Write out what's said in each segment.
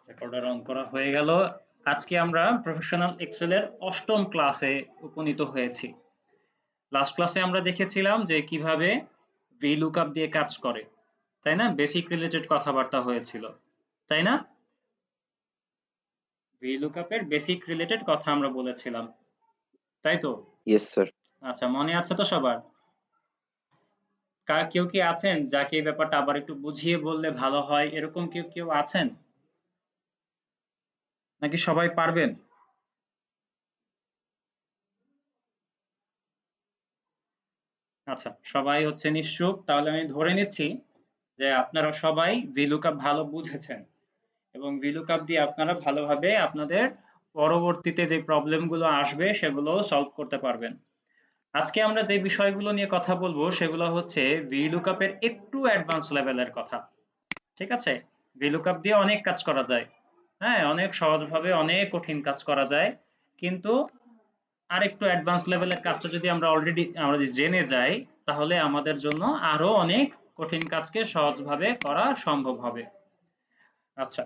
Recorder on করা হয়ে গেল। আজকে আমরা প্রফেশনাল এক্সেলের ৮ম ক্লাসে উপনীত হয়েছি। লাস্ট ক্লাসে আমরা দেখেছিলাম যে কিভাবে VLOOKUP দিয়ে কাজ করে, তাই না? বেসিক রিলেটেড কথাবার্তা হয়েছিল, তাই না? VLOOKUP এর বেসিক রিলেটেড কথা আমরা বলেছিলাম, তাই তো? Yes sir. আচ্ছা, মনে আছে তো সবার? কেউ কি আছেন যাকে এই ব্যাপারটা আবার একটু বুঝিয়ে বললে ভালো হয়, এরকম কেউ আছেন? নাকি সবাই পারবেন? আচ্ছা, সবাই হচ্ছে নিশ্চুপ। তাহলে আমি ধরে নিচ্ছি যে আপনারা সবাই VLOOKUP ভালো বুঝেছেন এবং VLOOKUP দিয়ে আপনারা ভালোভাবে আপনাদের পরবর্তীতে যে প্রবলেমগুলো আসবে সেগুলো সলভ করতে পারবেন। আজকে আমরা যে বিষয়গুলো নিয়ে কথা বলবো সেগুলো হচ্ছে VLOOKUP এর একটু অ্যাডভান্স লেভেলের কথা। ঠিক আছে? VLOOKUP দিয়ে অনেক কাজ করা যায়। হ্যাঁ, অনেক সহজভাবে অনেক কঠিন কাজ করা যায়। কিন্তু আরেকটু অ্যাডভান্স লেভেলের কাজটা যদি আমরা যদি জেনে যাই, তাহলে আমাদের জন্য আরো অনেক কঠিন কাজকে সহজভাবে করা সম্ভব হবে। আচ্ছা,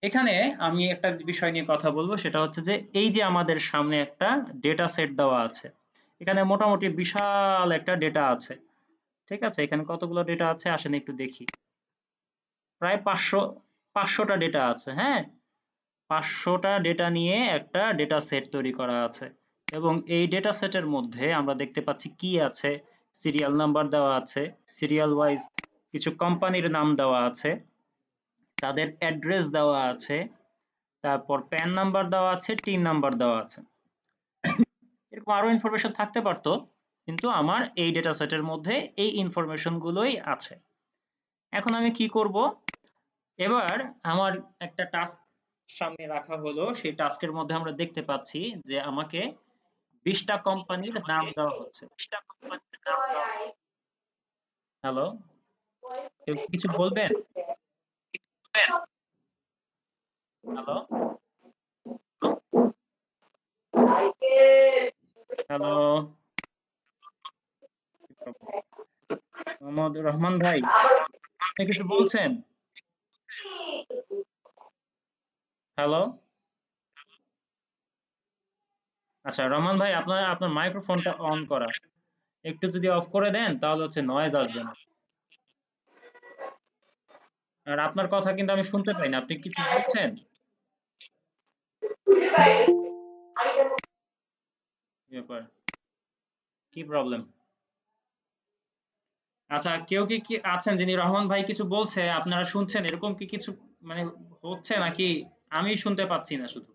এখানে আমি একটা বিষয় নিয়ে কথা বলবো, সেটা হচ্ছে যে এই যে আমাদের সামনে একটা ডেটা সেট দেওয়া আছে। এখানে মোটামুটি বিশাল একটা ডেটা আছে। ঠিক আছে? এখানে কতগুলো ডেটা আছে আসেন একটু দেখি। প্রায় 500টা ডেটা আছে, হ্যাঁ? 500টা ডেটা নিয়ে একটা ডেটা সেট তৈরি করা আছে এবং এই ডেটা সেটের মধ্যে আমরা দেখতে পাচ্ছি কি আছে, সিরিয়াল নাম্বার দেওয়া আছে, সিরিয়াল ওয়াইজ কিছু কোম্পানির নাম দেওয়া আছে, তাদের অ্যাড্রেস দেওয়া আছে, তারপর প্যান নাম্বার দেওয়া আছে, টিন নাম্বার দেওয়া আছে। এরকম আরো ইনফরমেশন থাকতে পারতো, কিন্তু আমার এই ডেটা সেটের মধ্যে এই ইনফরমেশন গুলোই আছে। এখন আমি কি করব? এবার আমার একটা টাস্ক সামনে রাখা হলো, সেই টাস্কের মধ্যে আমরা দেখতে পাচ্ছি যে আমাকে 20টা কোম্পানির নাম দেওয়া হচ্ছে। হ্যালো, কেউ কি কিছু বলবেন? হ্যালো, হ্যালো, মোহাম্মদ রহমান ভাই, আপনি কিছু বলছেন? হ্যালো, আচ্ছা রহমান ভাই, আপনার আপনার মাইক্রোফোনটা অন করা, একটু যদি অফ করে দেন তাহলে হচ্ছে নয়েজ আসবে না। আর আপনার কথা কিন্তু আমি শুনতে পাই না, আপনি কিছু বলছেন? কি ব্যাপার, কি প্রবলেম? আচ্ছা, কেউ কি আছেন যিনি রহমান ভাই কিছু বলছে আপনারা শুনছেন, এরকম কি কিছু মানে হচ্ছে, নাকি আমি শুনতে পাচ্ছি না শুধু?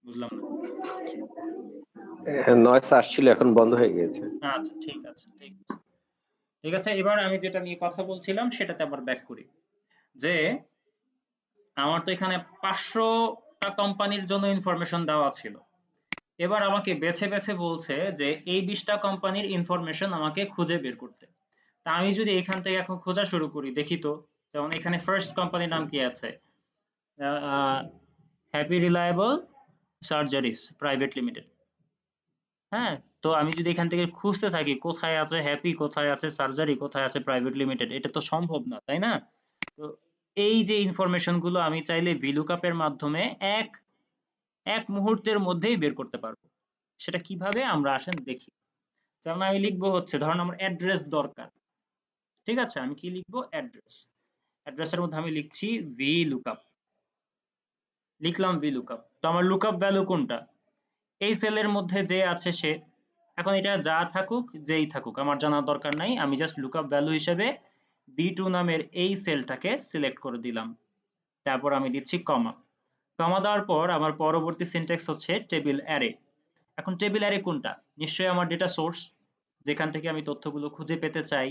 বুঝলাম না। নয়েস আসছিল, এখন বন্ধ হয়ে গিয়েছে। আচ্ছা, ঠিক আছে, ঠিক আছে, ঠিক আছে। এবার আমি যেটা নিয়ে কথা বলছিলাম সেটাতে আবার ব্যাক করি। যে আমার তো এখানে 500টা কোম্পানির জন্য ইনফরমেশন দেওয়া ছিল। এবার আমাকে বেছে বেছে বলছে যে এই 20টা কোম্পানির ইনফরমেশন আমাকে খুঁজে বের করতে। তা আমি যদি এখান থেকে এখন খোঁজা শুরু করি, দেখি তো। যেমন এখানে ফার্স্ট কোম্পানির নাম কি আছে? Happy reliable surgeries private limited. হ্যাঁ, তো আমি যদি এখান থেকে খুঁজতে থাকি কোথায় আছে হ্যাপি, কোথায় আছে সার্জারি, কোথায় আছে প্রাইভেট লিমিটেড, এটা তো সম্ভব না, তাই না? তো এই যে ইনফরমেশন গুলো আমি চাইলে VLOOKUP এর মাধ্যমে এক এক মুহূর্তের মধ্যেই বের করতে পারবো। সেটা কিভাবে আমরা আসেন দেখি। যেমন আমি লিখবো হচ্ছে, ধরুন আমার অ্যাড্রেস দরকার। ঠিক আছে, আমি কি লিখবো? অ্যাড্রেস। অ্যাড্রেসের মধ্যে আমি লিখছি VLOOKUP। লিখলাম VLOOKUP। তো আমার লুকআপ ভ্যালু কোনটা? এই সেলের মধ্যে যে আছে সে। এখন এটা যা থাকুক যেই থাকুক আমার জানার দরকার নাই, আমি জাস্ট লুকআপ ভ্যালু হিসেবে B2 নামের এই সেলটাকে সিলেক্ট করে দিলাম। তারপর আমি দিচ্ছি কমা। কমা দেওয়ার পর আমার পরবর্তী সিনট্যাক্স হচ্ছে টেবিল অ্যারে। এখন টেবিল অ্যারে কোনটা? নিশ্চয়ই আমার ডেটা সোর্স, যেখান থেকে আমি তথ্যগুলো খুঁজে পেতে চাই।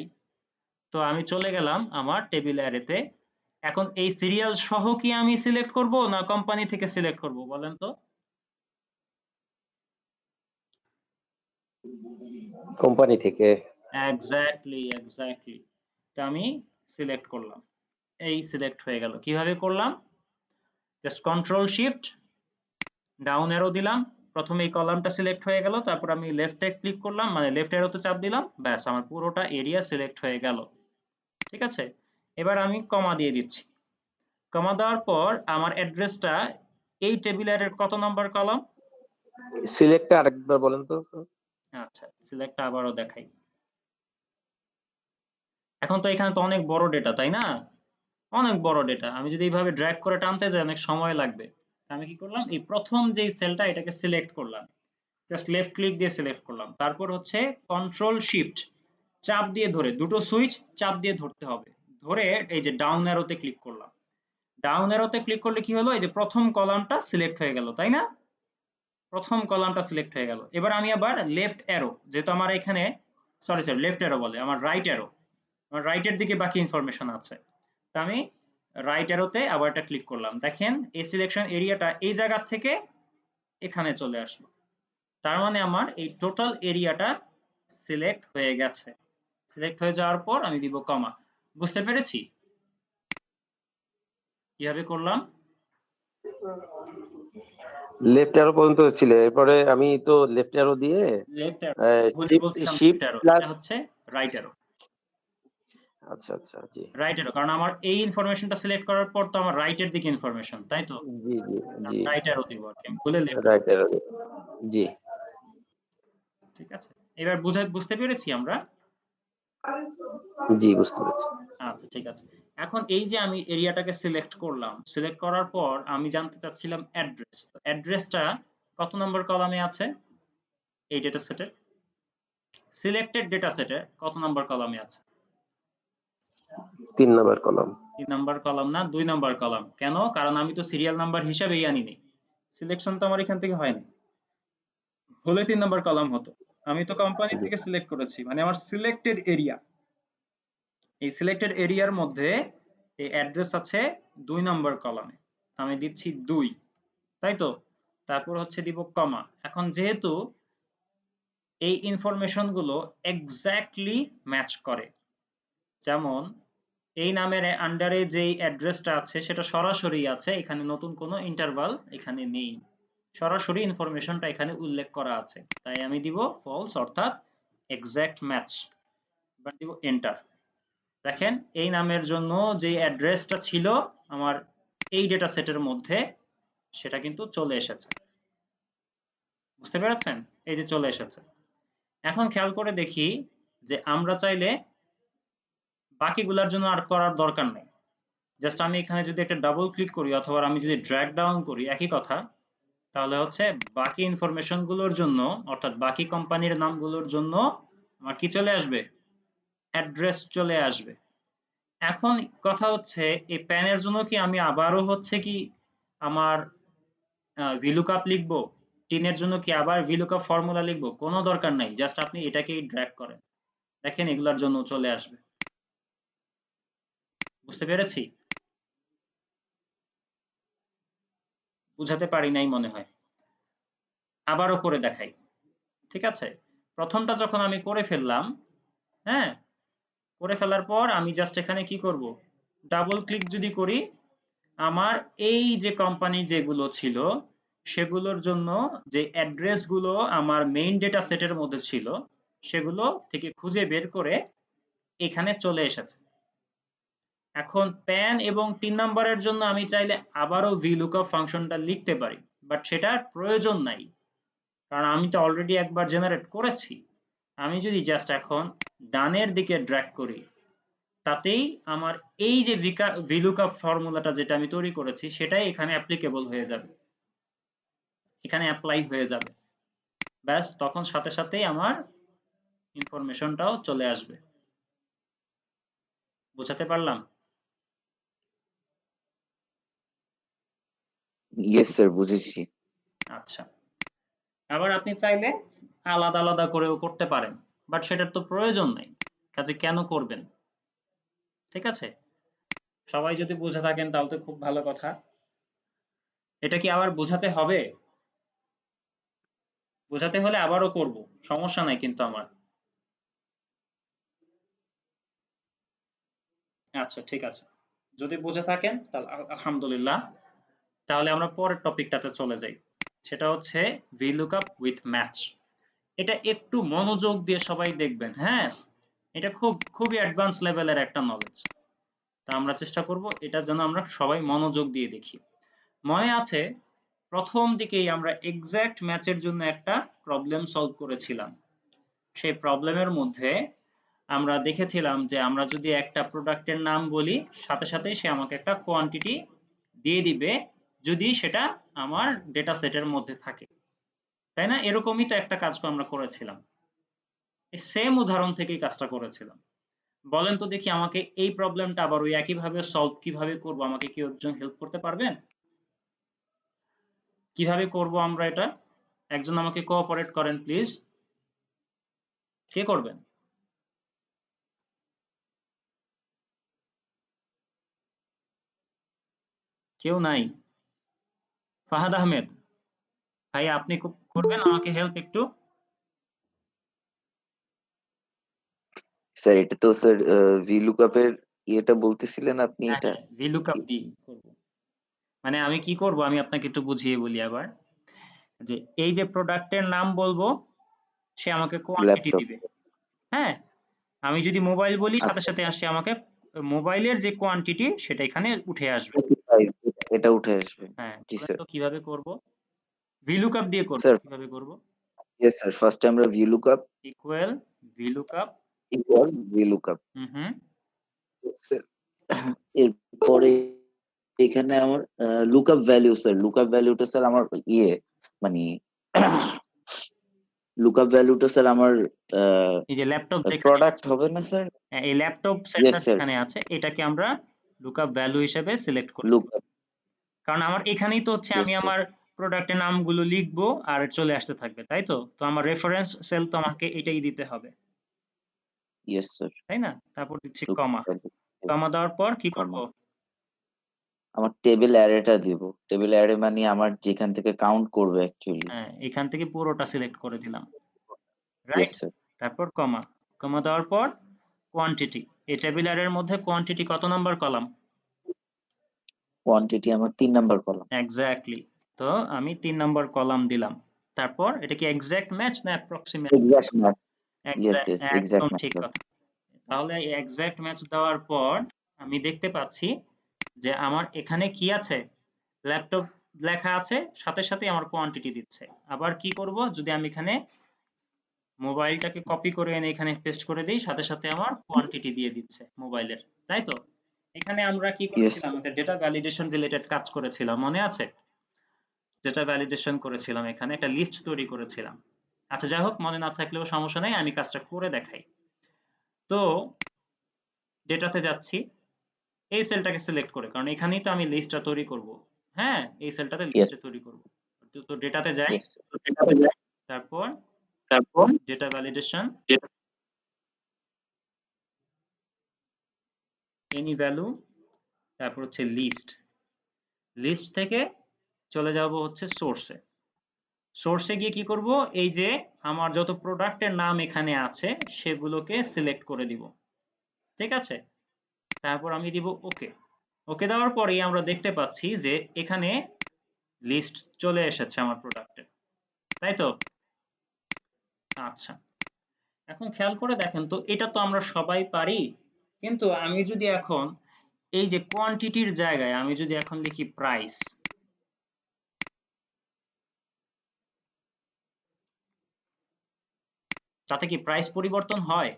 তো আমি চলে গেলাম আমার টেবিল অ্যারেতে। এখন এই সিরিয়াল সহ কি আমি সিলেক্ট করব না কোম্পানি থেকে সিলেক্ট করব বলেন তো? কোম্পানি থেকে। Exactly, exactly. তো আমি সিলেক্ট করলাম। এই সিলেক্ট হয়ে গেল। কিভাবে করলাম? Just control shift down arrow দিলাম, প্রথমে এই কলামটা সিলেক্ট হয়ে গেল, তারপর আমি লেফটে ক্লিক করলাম, মানে লেফট অ্যারোতে চাপ দিলাম, ব্যাস আমার পুরোটা এরিয়া সিলেক্ট হয়ে গেল। ঠিক আছে, এবার আমি কমা দিয়ে দিচ্ছি। কমা দেওয়ার পর আমার অ্যাড্রেসটা এই টেবিলের কত নাম্বার কলাম? সিলেক্টটা আরেকবার বলেন তো স্যার। আচ্ছা, সিলেক্ট আবারও দেখাই। এখন তো এখানে তো অনেক বড় ডেটা, তাই না? অনেক বড় ডেটা, আমি যদি এইভাবে ড্র্যাগ করে টানতে যাই অনেক সময় লাগবে। আমি কি করলাম, এই প্রথম যেই সেলটা এটাকে সিলেক্ট করলাম, জাস্ট লেফট ক্লিক দিয়ে সিলেক্ট করলাম, তারপর হচ্ছে কন্ট্রোল শিফট চাপ দিয়ে ধরে, দুটো সুইচ চাপ দিয়ে ধরতে হবে, ধরে এই যে ডাউন অ্যারোতে ক্লিক করলাম। ডাউন অ্যারোতে ক্লিক করলে কি হলো, এই যে প্রথম কলামটা সিলেক্ট হয়ে গেল, তাই না? প্রথম কলামটা সিলেক্ট হয়ে গেল। এবার আমি আবার লেফট অ্যারো, যেহেতু আমার এখানে, সরি সরি লেফট অ্যারো বলে, আমার রাইট অ্যারো, আমার রাইটের দিকে বাকি ইনফরমেশন আছে। তা আমি রাইট অ্যারোতে আবার একটা ক্লিক করলাম, দেখেন এই সিলেকশন এরিয়াটা এই জায়গা থেকে এখানে চলে আসলো। তার মানে আমার এই টোটাল এরিয়াটা সিলেক্ট হয়ে গেছে। সিলেক্ট হয়ে যাওয়ার পর আমি দিব কমা। বুঝতে পেরেছি কিভাবে করলাম? লেফট অ্যারো পর্যন্ত ছিল, এরপরে আমি তো লেফট অ্যারো দিয়ে লেফট অ্যারো, ভুল শিফট বলছিলাম, লেফট শিফট অ্যারো, প্লাস। এটা হচ্ছে রাইট অ্যারো। আচ্ছা আচ্ছা, জি রাইট অ্যারো, কারণ আমার এই ইনফরমেশনটা সিলেক্ট করার পর তো আমার রাইটের দিকে ইনফরমেশন, তাই তো? জি জি জি, রাইট অ্যারো দিব আর কি, আমি ভুলে লেফট অ্যারো। রাইট অ্যারো, জি ঠিক আছে, এবার বুঝতে পেরেছি আমরা? জি বুঝতে পেরেছি। আচ্ছা ঠিক আছে। এখন এই যে আমি এরিয়াটাকে সিলেক্ট করলাম, সিলেক্ট করার পর আমি জানতে চাচ্ছিলাম অ্যাড্রেস। অ্যাড্রেসটা কত নম্বর কলামে আছে এই ডেটা সেটের? সিলেক্টেড ডেটা সেটের কত নম্বর কলামে আছে? 3 নাম্বার কলাম। 3 নাম্বার কলাম না, 2 নাম্বার কলাম। কেন? কারণ আমি তো সিরিয়াল নাম্বার হিসাবেই আনিনি, সিলেকশন তো আমার এখান থেকে হয়নি, হলে 3 নাম্বার কলাম হতো। আমি তো কোম্পানি জি থেকে সিলেক্ট করেছি, মানে আমার সিলেক্টেড এরিয়া, এই সিলেক্টেড এরিয়ার মধ্যে এই অ্যাড্রেস আছে 2 নাম্বার কলামে, আমি দিচ্ছি 2, তাই তো? তারপর হচ্ছে দিব কমা। এখন যেহেতু এই ইনফরমেশন গুলো এক্স্যাক্টলি ম্যাচ করে, যেমন এই নামের আন্ডারে যেই অ্যাড্রেসটা আছে সেটা সরাসরি আছে, এখানে নতুন কোনো ইন্টারভাল এখানে নেই, সরাসরি ইনফরমেশনটা এখানে উল্লেখ করা আছে, তাই আমি দিব ফলস, অর্থাৎ এক্স্যাক্ট ম্যাচ। এবার দিব এন্টার। দেখেন এই নামের জন্য যে অ্যাড্রেসটা ছিল আমার এই ডেটা সেটের মধ্যে, সেটা কিন্তু চলে এসেছে। বুঝতে পেরেছেন? এই যে চলে এসেছে। এখন খেয়াল করে দেখি যে আমরা চাইলে বাকিগুলোর জন্য আর করার দরকার নেই। জাস্ট আমি এখানে যদি একটা ডাবল ক্লিক করি অথবা আমি যদি ড্র্যাগ ডাউন করি, একই কথা, তাহলে হচ্ছে বাকি ইনফরমেশন গুলোর জন্য, অর্থাৎ বাকি কোম্পানির নামগুলোর জন্য আমার কি চলে আসবে? অ্যাড্রেস চলে আসবে। এখন কথা হচ্ছে এই প্যানের জন্য কি আমি আবারও হচ্ছে কি আমার ভিলুকআপ লিখবো? টিনের জন্য কি আবার ভিলুকআপ ফর্মুলা লিখবো? কোনো দরকার নাই, জাস্ট আপনি এটাকেই ড্র্যাগ করেন, দেখেন এগুলার জন্য চলে আসবে। বুঝতে পেরেছি? বুঝাতে পারি নাই মনে হয়, আবারও করে দেখাই। ঠিক আছে, প্রথমটা যখন আমি করে ফেললাম, হ্যাঁ, করে ফেলার পর আমি জাস্ট এখানে কি করব, ডাবল ক্লিক যদি করি, আমার এই যে কোম্পানি যেগুলো ছিল সেগুলোর জন্য যে অ্যাড্রেস গুলো আমার মেইন ডেটা সেটের মধ্যে ছিল সেগুলো থেকে খুঁজে বের করে এখানে চলে এসেছে। এখন প্যান এবং 3 নাম্বারের জন্য আমি চাইলে আবারও VLOOKUP ফাংশনটা লিখতে পারি, বাট সেটার প্রয়োজন নাই, কারণ আমি তো অলরেডি একবার জেনারেট করেছি। আমি যদি জাস্ট এখন ডানের দিকে ড্র্যাগ করি, তাতেই আমার এই যে VLOOKUP ফর্মুলাটা যেটা আমি তৈরি করেছি সেটাই এখানে অ্যাপ্লিকেবল হয়ে যাবে, এখানে অ্যাপ্লাই হয়ে যাবে, ব্যাস তখন সাথে সাথেই আমার ইনফরমেশনটাও চলে আসবে। বুঝাতে পারলাম? ইয়েস স্যার, বুঝেছি। আচ্ছা, আবার আপনি চাইলে আলাদা আলাদা করেও করতে পারেন, বাট সেটার তো প্রয়োজন নেই, কাজে কেন করবেন? ঠিক আছে, সবাই যদি বুঝে থাকেন তাহলে তো খুব ভালো কথা। এটা কি আবার বোঝাতে হবে? বোঝাতে হলে আবারও করব, সমস্যা নাই কিন্তু আমার। আচ্ছা ঠিক আছে, যদি বুঝে থাকেন তাহলে আলহামদুলিল্লাহ। তাহলে আমরা পরের টপিকটাতে চলে যাই। সেটা হচ্ছে VLOOKUP with match। এটা একটু মনোযোগ দিয়ে সবাই দেখবেন, হ্যাঁ? এটা খুবই অ্যাডভান্স লেভেলের একটা নলেজ। তো আমরা চেষ্টা করব এটা যেন আমরা সবাই মনোযোগ দিয়ে দেখি। মনে আছে প্রথম দিকেই আমরা এক্সাক্ট ম্যাচের জন্য একটা প্রবলেম সলভ করেছিলাম। সেই প্রবলেমের মধ্যে আমরা দেখেছিলাম যে আমরা যদি একটা প্রোডাক্টের নাম বলি সাথে সাথেই সে আমাকে একটা কোয়ান্টিটি দিয়ে দিবে যদি সেটা আমার ডেটা সেটের মধ্যে থাকে, তাই না? এরকমই তো একটা কাজ আমরা করেছিলাম, এই সেম উদাহরণ থেকেই কাজটা করেছিলাম। বলেন তো দেখি আমাকে এই প্রবলেমটা আবার ওই একইভাবে সলভ কিভাবে করব, আমাকে কি একজন হেল্প করতে পারবেন? কিভাবে করব আমরা এটা? একজন আমাকে কোঅপারেট করেন প্লিজ। কে করবেন? কেউ নাই? ফাহাদ আহমেদ ভাই, আপনি করবেন আমাকে হেল্প একটু? স্যার এটা তো স্যার VLOOKUP এর ইয়েটা বলতেছিলেন আপনি, হ্যাঁ এটা হ্যাঁ, VLOOKUP দিয়ে করব। মানে আমি কি করব, আমি আপনাকে একটু বুঝিয়ে বলি আবার, যে এই যে প্রোডাক্টের নাম বলবো সে আমাকে কোয়ান্টিটি ল্যাপটপ। দিবে, হ্যাঁ? আমি যদি মোবাইল বলি সাথে আচ্ছা, সাথে আসে আমাকে মোবাইলের যে কোয়ান্টিটি সেটা এখানে উঠে আসবে। 45 এটা উঠে আসবে। হ্যাঁ, জি বলেন স্যার। তো কিভাবে করব? VLOOKUP দিয়ে করব, স্যার কিভাবে করব? ইয়েস স্যার, ফার্স্টে আমরা VLOOKUP equal VLOOKUP। Equal VLOOKUP। হুম হুম। স্যার এরপরে এখানে আমার লুকআপ ভ্যালু স্যার, লুকআপ ভ্যালুটা স্যার আমার ইয়ে মানে লুকআপ ভ্যালুটা স্যার আমার এই যে ল্যাপটপ যেখানে প্রোডাক্ট আছে, হবে না স্যার? হ্যাঁ, এই ল্যাপটপ ইয়েস সেটটা স্যার, যেখানে আছে এটাকে আমরা লুকআপ ভ্যালু হিসেবে সিলেক্ট করে দিব। লুকআপ। কারণ আমার এখানেই তো হচ্ছে ইয়েস আমি স্যার, আমার প্রোডাক্টের নামগুলো লিখবো আর চলে আসতে থাকবে, তাই তো? তো আমার রেফারেন্স সেল তো আমাকে এটাই দিতে হবে, ইয়েস স্যার। তাই না? তারপর দিচ্ছি লুকআপ কমা। ভ্যালু কমা দেওয়ার পর কি করব? কমা আমার টেবিল অ্যারেটা দিব। টেবিল অ্যারে মানে আমার যেখান থেকে কাউন্ট করবে অ্যাকচুয়ালি। হ্যাঁ, এখান থেকে পুরোটা সিলেক্ট করে দিলাম, ইয়েস রাইট? স্যার। তারপর কমা। কমা দেওয়ার পর কোয়ান্টিটি। এই টেবিল অ্যারের মধ্যে কোয়ান্টিটি কত নাম্বার কলাম? কোয়ান্টিটি আমার ৩ নাম্বার কলাম। এক্স্যাক্টলি। তো আমি ৩ নাম্বার কলাম দিলাম। তারপর এটা কি এক্সাক্ট ম্যাচ না approximate match? Exact match. Yes yes, exact একদম ম্যাচ ঠিক স্যার। কথা। তাহলে এই এক্সাক্ট ম্যাচ দেওয়ার পর আমি দেখতে পাচ্ছি যে আমার এখানে কি আছে, ল্যাপটপ লেখা আছে, সাথে সাথে আমার কোয়ান্টিটি দিচ্ছে। আবার কি করব, যদি আমি এখানে মোবাইলটাকে কপি করে এনে এখানে পেস্ট করে দিই সাথে সাথে আমার কোয়ান্টিটি দিয়ে দিচ্ছে মোবাইলের, তাই তো? এখানে আমরা কি ইয়েস করেছিলাম, একটা ডেটা ভ্যালিডেশন রিলেটেড কাজ করেছিলাম, মনে আছে? ডেটা ভ্যালিডেশন করেছিলাম, এখানে একটা লিস্ট তৈরি করেছিলাম। আচ্ছা যাই হোক, মনে না থাকলেও সমস্যা নেই, আমি কাজটা করে দেখাই। তো ডেটাতে যাচ্ছি, এই সেলটাকে সিলেক্ট করে, কারণ এখানেই তো আমি লিস্টটা তৈরি করব। হ্যাঁ, এই সেলটাতে ইয়েস লিস্টে তৈরি করব। তো ডেটাতে যাই, ইয়েস। তারপর ডেটা ভ্যালিডেশন, এনি ভ্যালু, তারপর হচ্ছে লিস্ট। লিস্ট থেকে চলে যাব হচ্ছে সোর্সে। সোর্সে গিয়ে কি করব, এই যে আমার যত প্রোডাক্টের নাম এখানে আছে সেগুলোকে সিলেক্ট করে দিব, ঠিক আছে? তারপর আমি দিব ওকে। ওকে দেওয়ার পরেই আমরা দেখতে পাচ্ছি যে এখানে লিস্ট চলে এসেছে আমার প্রোডাক্টের, তাই তো? আচ্ছা, এখন খেয়াল করে দেখেন তো, এটা তো আমরা সবাই পারি, কিন্তু আমি যদি এখন এই যে কোয়ান্টিটির জায়গায় আমি যদি এখন লিখি প্রাইস, তাতে কি প্রাইস পরিবর্তন হয়?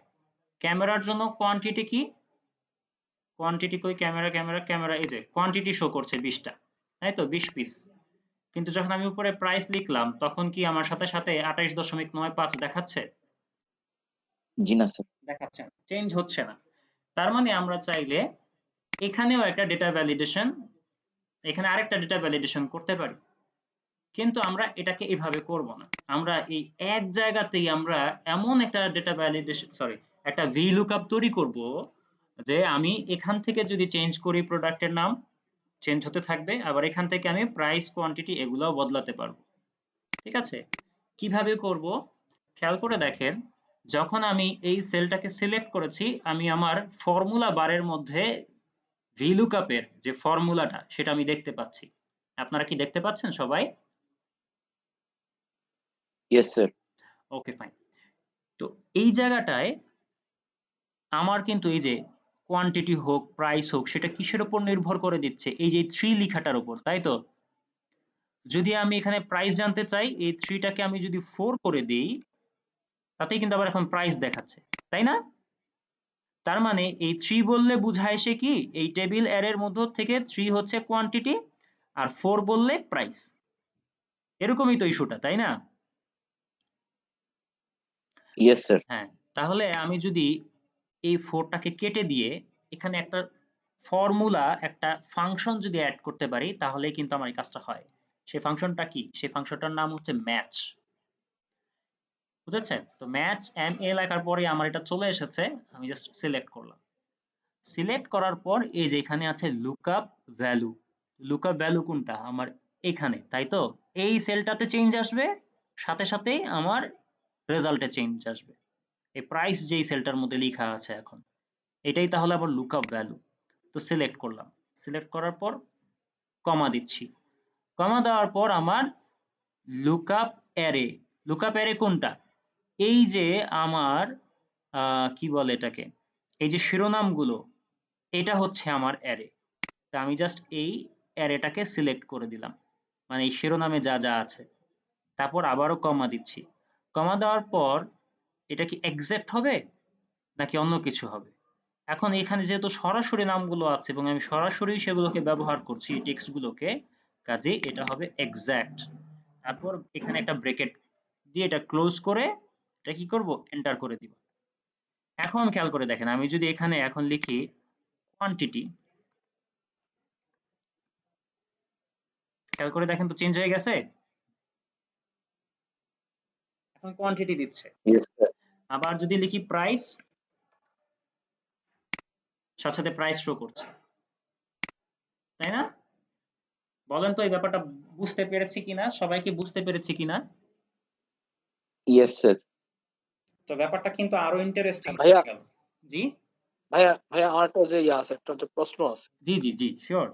ক্যামেরার জন্য কোয়ান্টিটি কি? কোয়ান্টিটি কই? ক্যামেরা ক্যামেরা ক্যামেরা, এই যে কোয়ান্টিটি শো করছে 20টা, তাই তো? 20 পিস। কিন্তু যখন আমি উপরে প্রাইস লিখলাম তখন কি আমার সাথে সাথে 28.95 দেখাচ্ছে? জি না স্যার। দেখাচ্ছে না, চেঞ্জ হচ্ছে না। তার মানে আমরা চাইলে এখানেও একটা ডেটা ভ্যালিডেশন, এখানে আরেকটা ডেটা ভ্যালিডেশন করতে পারি, কিন্তু আমরা এটাকে এভাবে করব না। আমরা এই এক জায়গাতেই আমরা এমন একটা ডেটা ভ্যালিডেশন, সরি, একটা VLOOKUP তৈরি করব যে আমি এখান থেকে যদি চেঞ্জ করি প্রোডাক্টের নাম চেঞ্জ হতে থাকবে, আবার এখান থেকে আমি প্রাইস কোয়ান্টিটি এগুলোও বদলাতে পারবো, ঠিক আছে? কিভাবে করব খেয়াল করে দেখেন, যখন আমি এই সেলটাকে সিলেক্ট করেছি আমি আমার ফর্মুলা বারের মধ্যে VLOOKUP এর যে ফর্মুলাটা সেটা আমি দেখতে পাচ্ছি। আপনারা কি দেখতে পাচ্ছেন সবাই? Yes sir. Okay fine. তো এই জায়গাটায় আমার কিন্তু এই যে কোয়ান্টিটি হোক প্রাইস হোক সেটা কিসের উপর নির্ভর করে দিচ্ছে, এই যে 3 লেখাটার উপর, তাই তো? যদি আমি এখানে প্রাইস জানতে চাই, এই 3 টাকে আমি যদি 4 করে দেই, তাতেই কিন্তু আবার এখন প্রাইস দেখাচ্ছে, তাই না? তার মানে এই 3 বললে বুঝায় সে কি, এই টেবিল অ্যারের মধ্য থেকে 3 হচ্ছে কোয়ান্টিটি আর 4 বললে প্রাইস। এরকমই তো ইস্যুটা, তাই না? Yes sir. হ্যাঁ, তাহলে আমি যদি এই 4 টাকে কেটে দিয়ে এখানে একটা ফর্মুলা, একটা ফাংশন যদি অ্যাড করতে পারি, তাহলেই কিন্তু আমার এই কাজটা হয়। সেই ফাংশনটা কি? সেই ফাংশনটার নাম হচ্ছে ম্যাচ। বুঝেছেন? তো ম্যাচ MA লেখার পরে আমার এটা চলে এসেছে, আমি জাস্ট সিলেক্ট করলাম। সিলেক্ট করার পর এই যে এখানে আছে লুকআপ ভ্যালু। লুকআপ ভ্যালু কোনটা? আমার এখানে, তাই তো? এই সেলটাতে চেঞ্জ আসবে, সাথে সাথেই আমার রেজাল্টে চেঞ্জ আসবে। এই প্রাইস যেই সেলটার মধ্যে লেখা আছে এখন, এটাই তাহলে আবার লুকআপ ভ্যালু। তো সিলেক্ট করলাম, সিলেক্ট করার পর কমা দিচ্ছি, কমা দেওয়ার পর আমার লুকআপ অ্যারে। লুকআপ অ্যারে কোনটা? এই যে আমার কি বলে এটাকে, এই যে শিরোনামগুলো, এটা হচ্ছে আমার অ্যারে। তা আমি জাস্ট এই অ্যারেটাকে সিলেক্ট করে দিলাম, মানে এই শিরোনামে যা যা আছে। তারপর আবারও কমা দিচ্ছি, কমা দেওয়ার পর এটা কি এক্সাক্ট হবে নাকি অন্য কিছু হবে? এখন এখানে যেহেতু সরাসরি নামগুলো আছে এবং আমি সরাসরি সেগুলোকে ব্যবহার করছি এই টেক্সট গুলোকে, কাজেই এটা হবে এক্সাক্ট। তারপর এখানে একটা ব্রেকেট দিয়ে এটা ক্লোজ করে এটা কি করব, এন্টার করে দিব। এখন খেয়াল করে দেখেন, আমি যদি এখানে এখন লিখি কোয়ান্টিটি, খেয়াল করে দেখেন তো চেঞ্জ হয়ে গেছে। এখন কোয়ান্টিটি দিচ্ছে। Yes sir. আবার যদি লিখি প্রাইস, সাথে সাথে প্রাইস শো করছে, তাই না? বলেন তো এই ব্যাপারটা বুঝতে পেরেছি কিনা, সবাই কি বুঝতে পেরেছি কিনা? Yes sir. তো ব্যাপারটা কিন্তু আরো ইন্টারেস্টিং ভাইয়া, হয়ে গেল। জি ভাইয়া আমার একটা যে ইয়ে আছে, একটা যে প্রশ্ন আছে। জি জি জি শিওর।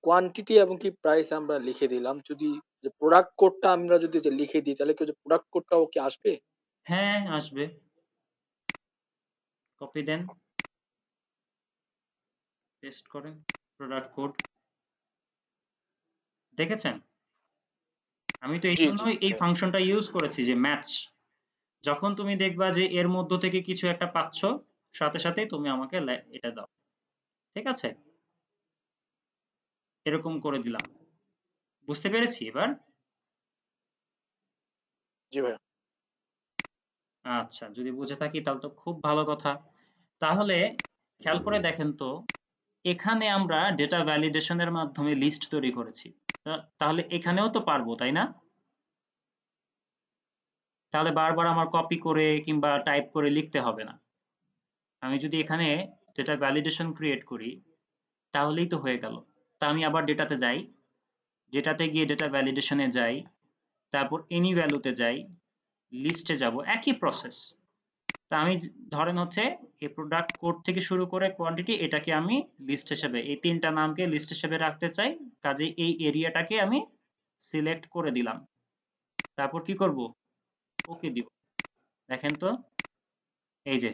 কোয়ান্টিটি এবং কি প্রাইস আমরা লিখে দিলাম, যদি যে প্রোডাক্ট কোডটা আমরা যদি যে লিখে দিই, তাহলে কি প্রোডাক্ট কোডটাও কি আসবে? হ্যাঁ আসবে, কপি দেন, পেস্ট করেন, প্রোডাক্ট কোড। দেখেছেন? আমি তো এই জি জি জন্যই এই ভাইয়া। ফাংশনটা ইউজ করেছি যে ম্যাচ। যখন তুমি দেখবা যে এর মধ্য থেকে কিছু একটা পাচ্ছ, সাথে সাথেই তুমি আমাকে এটা দাও, ঠিক আছে? এরকম করে দিলাম। বুঝতে পেরেছি এবার? জি ভাইয়া। আচ্ছা, যদি বুঝে থাকি তাহলে তো খুব ভালো কথা। তাহলে খেয়াল করে দেখেন তো, এখানে আমরা ডেটা ভ্যালিডেশনের মাধ্যমে লিস্ট তৈরি করেছি। তাহলে এখানেও তো পারবো, তাই না? তাহলে বারবার আমার কপি করে কিংবা টাইপ করে লিখতে হবে না। আমি যদি এখানে ডেটা ভ্যালিডেশন ক্রিয়েট করি, তাহলেই তো হয়ে গেল। তা আমি আবার ডেটাতে যাই, ডেটাতে গিয়ে ডেটা ভ্যালিডেশনে যাই, তারপর এনি ভ্যালুতে যাই, লিস্টে যাব, একই প্রসেস। তা আমি ধরেন হচ্ছে এই প্রোডাক্ট কোড থেকে শুরু করে কোয়ান্টিটি, এটাকে আমি লিস্ট হিসেবে, এই তিনটা নামকে লিস্ট হিসেবে রাখতে চাই, কাজে এই এরিয়াটাকে আমি সিলেক্ট করে দিলাম। তারপর কি করব, ওকে দিব। দেখেন তো, এই যে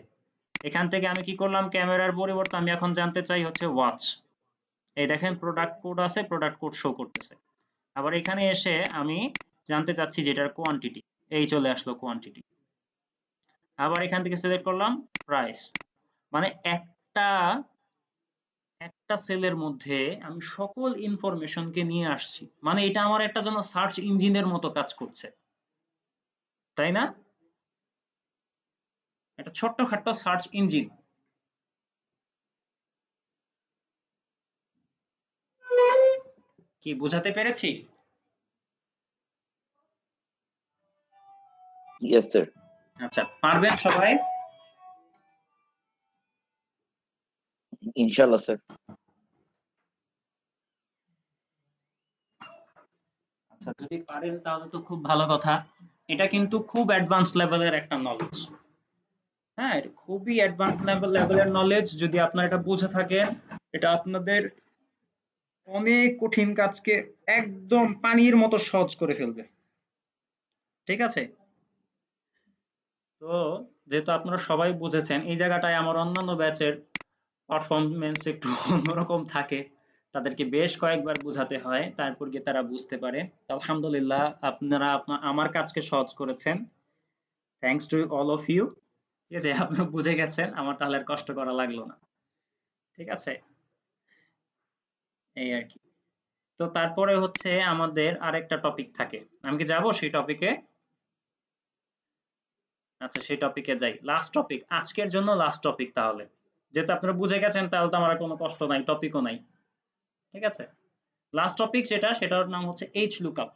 এখান থেকে আমি কি করলাম, ক্যামেরার পরিবর্তে আমি এখন জানতে চাই হচ্ছে ওয়াচ। এই দেখেন প্রোডাক্ট কোড আছে, প্রোডাক্ট কোড শো করতেছে। আবার এখানে এসে আমি জানতে চাচ্ছি যে এটার কোয়ান্টিটি, এই চলে আসলো কোয়ান্টিটি। আবার এখান থেকে সিলেক্ট করলাম প্রাইস। মানে একটা একটা সেলের মধ্যে আমি সকল ইনফরমেশনকে নিয়ে আসছি, মানে এটা আমার একটা যেন সার্চ ইঞ্জিনের মতো কাজ করছে, তাই না? একটা ছোট্টখাট্ট সার্চ ইঞ্জিন। কি বোঝাতে পেরেছি? Yes sir. আচ্ছা, পারবেন সবাই? ইনশাআল্লাহ স্যার। আচ্ছা, যদি পারেন তাহলে তো খুব ভালো কথা। এটা কিন্তু খুব অ্যাডভান্স লেভেলের একটা নলেজ। হ্যাঁ, এটা খুবই অ্যাডভান্স লেভেলের নলেজ। যদি আপনারা এটা বুঝে থাকেন, এটা আপনাদের অনেক কঠিন কাজকে একদম পানির মতো সহজ করে ফেলবে। ঠিক আছে? তো যেহেতু আপনারা সবাই বুঝেছেন, এই জায়গাটায় আমার অন্যান্য ব্যাচের পারফরম্যান্স একটু অন্যরকম থাকে। তাদেরকে বেশ কয়েকবার বুঝাতে হয়, তারপর গিয়ে তারা বুঝতে পারে। তো আলহামদুলিল্লাহ আপনারা আমার কাজকে সহজ করেছেন। Thanks to all of you. ঠিক আছে? আপনারা বুঝে গেছেন, আমার তাহলে আর কষ্ট করা লাগলো না। ঠিক আছে? এই আর কি। তো তারপরে হচ্ছে আমাদের আরেকটা টপিক থাকে। আমি কি যাব সেই টপিকে? আচ্ছা সেই টপিকে যাই। লাস্ট টপিক, আজকের জন্য লাস্ট টপিক তাহলে। যেহেতু আপনারা বুঝে গেছেন তাহলে তো আমার আর কোনো কষ্ট নাই, টপিকও নাই। ঠিক আছে? লাস্ট টপিক যেটা, সেটার নাম হচ্ছে এইচলুকআপ।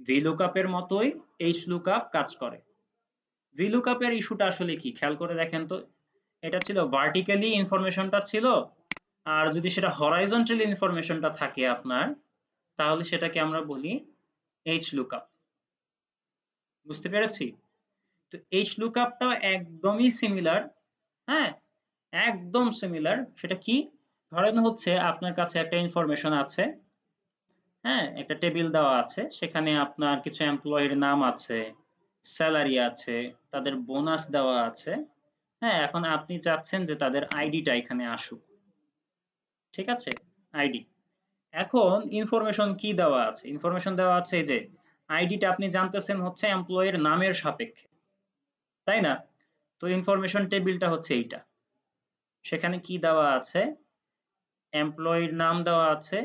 ভিলুকআপ এর মতোই এইচলুকআপ কাজ করে। ভিলুকআপ এর ইস্যুটা আসলে কি খেয়াল করে দেখেন তো। এটা ছিল ভার্টিক্যালি ইনফরমেশনটা ছিল, আর যদি সেটা হরাইজন্টালি ইনফরমেশনটা থাকে আপনার, তাহলে সেটাকে আমরা বলি এইচলুকআপ। বুঝতে পেরেছি? তো এইচলুকআপটা একদমই সিমিলার। হ্যাঁ, একদম সিমিলার। সেটা কি? ধরেন হচ্ছে আপনার কাছে একটা ইনফরমেশন আছে। হ্যাঁ, একটা টেবিল দেওয়া আছে, সেখানে আপনার কিছু এমপ্লয়ির নাম আছে, স্যালারি আছে, তাদের বোনাস দেওয়া আছে। হ্যাঁ, এখন আপনি চাচ্ছেন যে তাদের আইডিটা এখানে আসুক। ঠিক আছে? আইডি। এখন ইনফরমেশন কি দেওয়া আছে? ইনফরমেশন দেওয়া আছে এই যে আইডিটা আপনি জানতেছেন হচ্ছে এমপ্লয়ির নামের সাপেক্ষে, তাই না? তো ইনফরমেশন টেবিলটা হচ্ছে এইটা। সেখানে কি দেওয়া আছে? এমপ্লয়ির নাম দেওয়া আছে,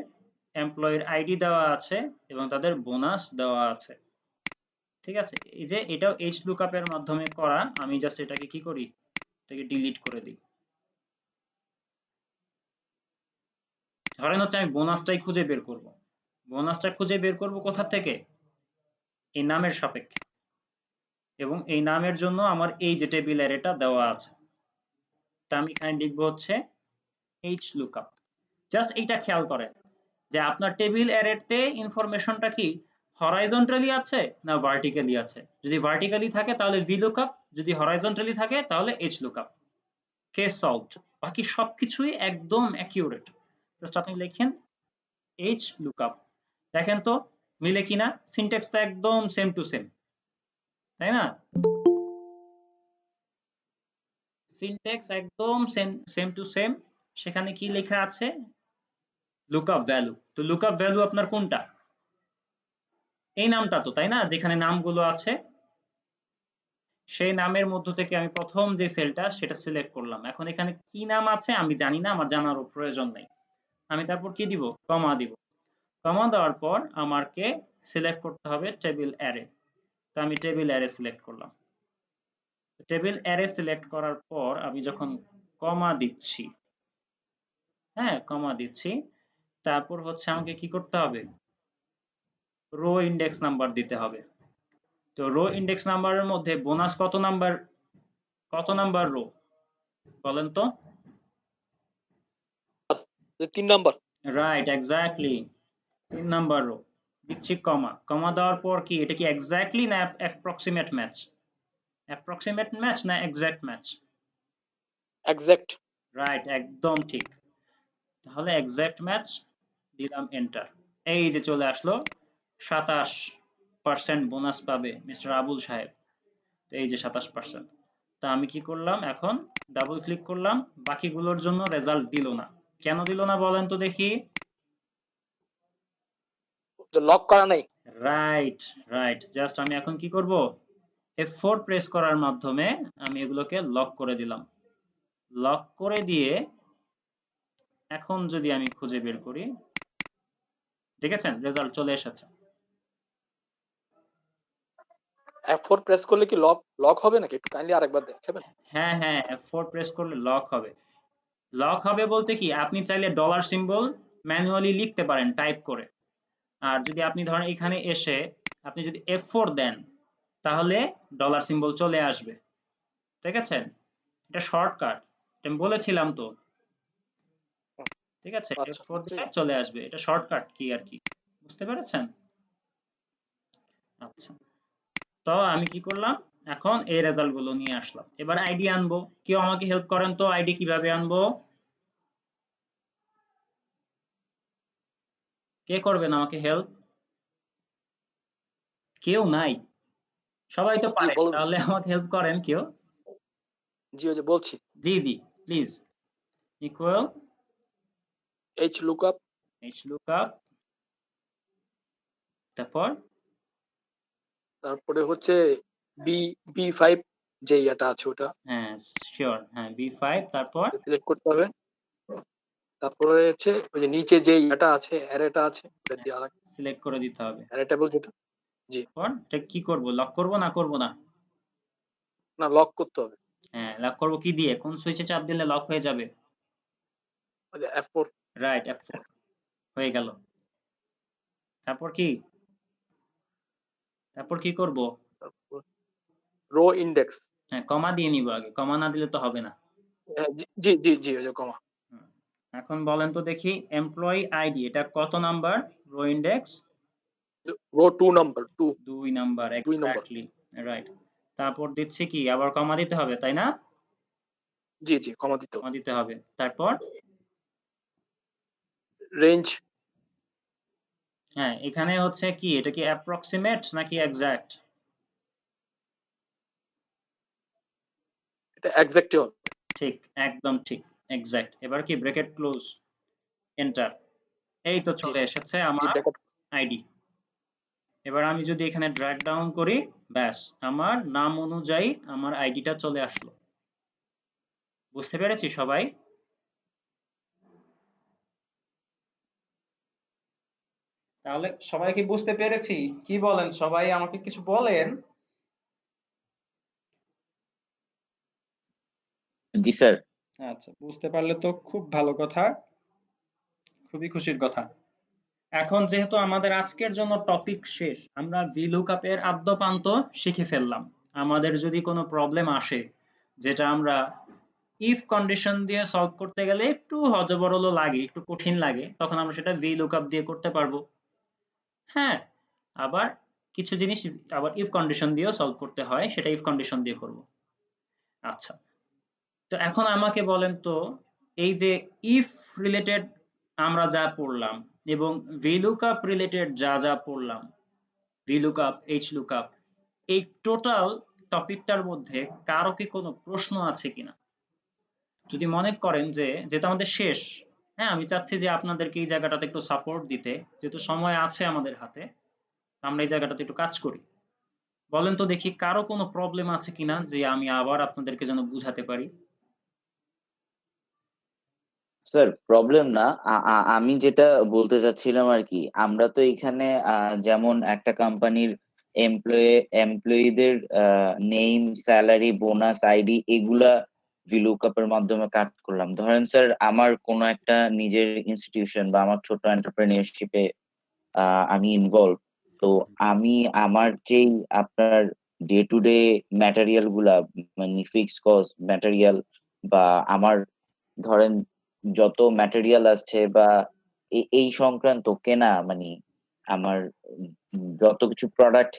এমপ্লয়ির আইডি দেওয়া আছে এবং তাদের বোনাস দেওয়া আছে। ঠিক আছে? এই যে এটাও এইচলুকআপ এর মাধ্যমে করা। আমি জাস্ট এটাকে কি করি? এটাকে ডিলিট করে দিই। ধরেন হচ্ছে আমি বোনাসটাই খুঁজে বের করব। বোনাসটা খুঁজে বের করব কোথা থেকে? এই নামের সাপেক্ষে। এবং এই নামের জন্য আমার এই যে টেবিল অ্যারেটা দেওয়া আছে। তা আমি এখানে লিখবো হচ্ছে এইচলুকআপ। জাস্ট এইটা খেয়াল করেন যে আপনার টেবিল অ্যারেতে ইনফরমেশনটা কি হরাইজন্টালি আছে না ভার্টিক্যালি আছে। যদি ভার্টিক্যালি থাকে তাহলে ভিলুকআপ, যদি হরাইজন্টালি থাকে তাহলে এইচলুকআপ। Case solved. বাকি সবকিছুই একদম অ্যাকিউরেট। জাস্ট আপনি লিখেন এইচলুকআপ। দেখেন তো মিলে কিনা, সিনট্যাক্স তো একদম সেম টু সেম, তাই না? সিনট্যাক্স একদম সেম টু সেম। সেখানে কি লেখা আছে? Lookup value. তো লুকআপ ভ্যালু আপনার কোনটা? এই নামটা তো, তাই না? যেখানে নামগুলো আছে সেই নামের মধ্য থেকে আমি প্রথম যে সেলটা সেটা সিলেক্ট করলাম। এখন এখানে কি নাম আছে আমি জানি না, আমার জানারও প্রয়োজন নেই। আমি তারপর কি দিব? কমা দিব। কমা দেওয়ার পর আমাকে সিলেক্ট করতে হবে টেবিল অ্যারে। তো আমি টেবিল অ্যারে সিলেক্ট করলাম। টেবিল অ্যারে সিলেক্ট করার পর আমি যখন কমা দিচ্ছি, হ্যাঁ কমা দিচ্ছি, তারপর হচ্ছে আমাকে কি করতে হবে? রো ইন্ডেক্স নাম্বার দিতে হবে। তো রো ইন্ডেক্স নাম্বারের মধ্যে বোনাস কত নাম্বার রো বলেন তো? 3 number. Right, exactly 3 number rho. দিচ্ছি কমা। কমা দেওয়ার পর কি এটা কি এক্স্যাক্টলি না অ্যাপ্রক্সিমেট ম্যাচ? অ্যাপ্রক্সিমেট ম্যাচ না এক্সাক্ট ম্যাচ? এক্সাক্ট। রাইট, একদম ঠিক। তাহলে এক্সাক্ট ম্যাচ দিলাম, এন্টার। এই যে চলে আসলো 27% বোনাস পাবে মিস্টার আবুল সাহেব। তো এই যে 27%। তা আমি কি করলাম? এখন ডাবল ক্লিক করলাম, বাকিগুলোর জন্য রেজাল্ট দিল না। কেন দিল না বলেন তো দেখি? লক করা নাই। Right, right. জাস্ট আমি এখন কি করব? F4 প্রেস করার মাধ্যমে আমি এগুলোকে লক করে দিলাম। লক করে দিয়ে এখন যদি আমি খুঁজে বের করি, দেখেছেন রেজাল্ট চলে এসেছে। F4 প্রেস করলে কি লক হবে নাকি? একটু কাইন্ডলি আরেকবার দেখাবেন? হ্যাঁ হ্যাঁ, F4 প্রেস করলে লক হবে। লক হবে বলতে কি, আপনি চাইলে ডলার সিম্বল ম্যানুয়ালি লিখতে পারেন টাইপ করে। আর যদি আপনি ধরেন এখানে এসে আপনি যদি F4 দেন, তাহলে ডলার সিম্বল চলে আসবে। ঠিক আছে? এটা শর্টকাট, আমি বলেছিলাম তো। ঠিক আছে? আচ্ছা, F4 ঠিক দিলে আছে। চলে আসবে। এটা শর্টকাট কি আর কি। বুঝতে পেরেছেন? আচ্ছা। তো আমি কি করলাম? এখন এই রেজাল্ট গুলো নিয়ে আসলাম। এবার আইডি আনবো। কেউ আমাকে হেল্প করেন তো, আইডি কিভাবে আনবো? কে করবেন আমাকে হেল্প? কেউ নাই। সবাই তো জি পারে, বলুন। তাহলে আমাকে হেল্প করেন কেউ। জি ওই যে বলছি জি জি, please. Equal H lookup, H lookup, তারপর তারপরে হচ্ছে বি5 যে এটা আছে ওটা হ্যাঁ শিওর, হ্যাঁ B5, তারপর সিলেক্ট করতে হবে। তারপরে হচ্ছে ওই যে নিচে যে এটা আছে অ্যারেটা আছে ওটা দিয়ে আলাদা সিলেক্ট করে দিতে হবে। অ্যারে টেবল যেটা। জি তারপর এটা কি করব, লক করব না করব না? না লক করতে হবে। হ্যাঁ, লক করব কি দিয়ে? কোন সুইচে চাপ দিলে লক হয়ে যাবে? ওই যে F4। রাইট, F4 হয়ে গেল। তারপর কি? তারপর কি করব? তারপর রো ইন্ডেক্স। হ্যাঁ, কমা দিয়ে নিব আগে। কমা না দিলে তো হবে না। জি জি জি ওই যে কমা। হুম। এখন বলেন তো দেখি এমপ্লয়ি আইডি এটা কত number row index? Row 2 number 2 2 number 2 number. Exactly, right. তারপর দিচ্ছি কি আবার কমা দিতে হবে, তাই না? জি জি কমা দিতে কমা হবে। দিতে হবে। তারপর রেঞ্জ হ্যাঁ, এখানে হচ্ছে কি এটা কি অ্যাপ্রক্সিমেট নাকি এক্সাক্ট? এটা এক্সাক্টই হবে। ঠিক, একদম ঠিক, এক্সাক্ট। এবার কি ব্র্যাকেট ক্লোজ, এন্টার। এই তো জি চলে এসেছে জি আমার ব্র্যাকেট। আইডি। এবার আমি যদি এখানে ড্র্যাগ ডাউন করি, ব্যাস আমার নাম অনুযায়ী আমার আইডিটা চলে আসলো। বুঝতে পেরেছি সবাই? তাহলে সবাই কি বুঝতে পেরেছি? কি বলেন সবাই আমাকে কিছু বলেন? জি স্যার। আচ্ছা, বুঝতে পারলে তো খুব ভালো কথা, খুবই খুশির কথা। এখন যেহেতু আমাদের আজকের জন্য টপিক শেষ, আমরা VLOOKUP এর আদ্যপান্ত শিখে ফেললাম। আমাদের যদি কোনো প্রবলেম আসে যেটা আমরা ইফ কন্ডিশন দিয়ে সলভ করতে গেলে একটু হযবরল লাগে, একটু কঠিন লাগে, তখন আমরা সেটা VLOOKUP দিয়ে করতে পারবো। হ্যাঁ, আবার কিছু জিনিস আবার ইফ কন্ডিশন দিয়েও সলভ করতে হয়, সেটা ইফ কন্ডিশন দিয়ে করব। আচ্ছা, তো এখন আমাকে বলেন তো এই যে ইফ রিলেটেড আমরা যা পড়লাম এবং VLOOKUP রিলেটেড যা যা পড়লাম, VLOOKUP, HLOOKUP, এই টোটাল টপিকটার মধ্যে কারো কি কোনো প্রশ্ন আছে কিনা? যদি মনে করেন যে যেহেতু আমাদের শেষ, হ্যাঁ আমি চাচ্ছি যে আপনাদেরকে এই জায়গাটাতে একটু সাপোর্ট দিতে, যেহেতু সময় আছে আমাদের হাতে, আমরা এই জায়গাটাতে একটু কাজ করি। বলেন তো দেখি কারো কোনো প্রবলেম আছে কিনা যে আমি আবার আপনাদেরকে যেন বুঝাতে পারি। স্যার প্রবলেম না, আমি যেটা বলতে চাচ্ছিলাম আর কি, আমরা তো এখানে যেমন একটা কোম্পানির এমপ্লয়ীদের নেম, স্যালারি, বোনাস, আইডি এগুলা ভিলুকআপ এর মাধ্যমে কাট করলাম। ধরেন স্যার আমার কোনো একটা নিজের ইনস্টিটিউশন বা আমার ছোট এন্টারপ্রেনিয়রশিপে আমি ইনভলভ। তো আমি আমার যেই আপনার ডে টু ডে ম্যাটেরিয়াল গুলা, মানে ফিক্স কস্ট ম্যাটেরিয়াল বা আমার ধরেন যত ম্যাটেরিয়াল আসছে বা এই সংক্রান্ত কেনা, মানে আমার যত কিছু প্রোডাক্ট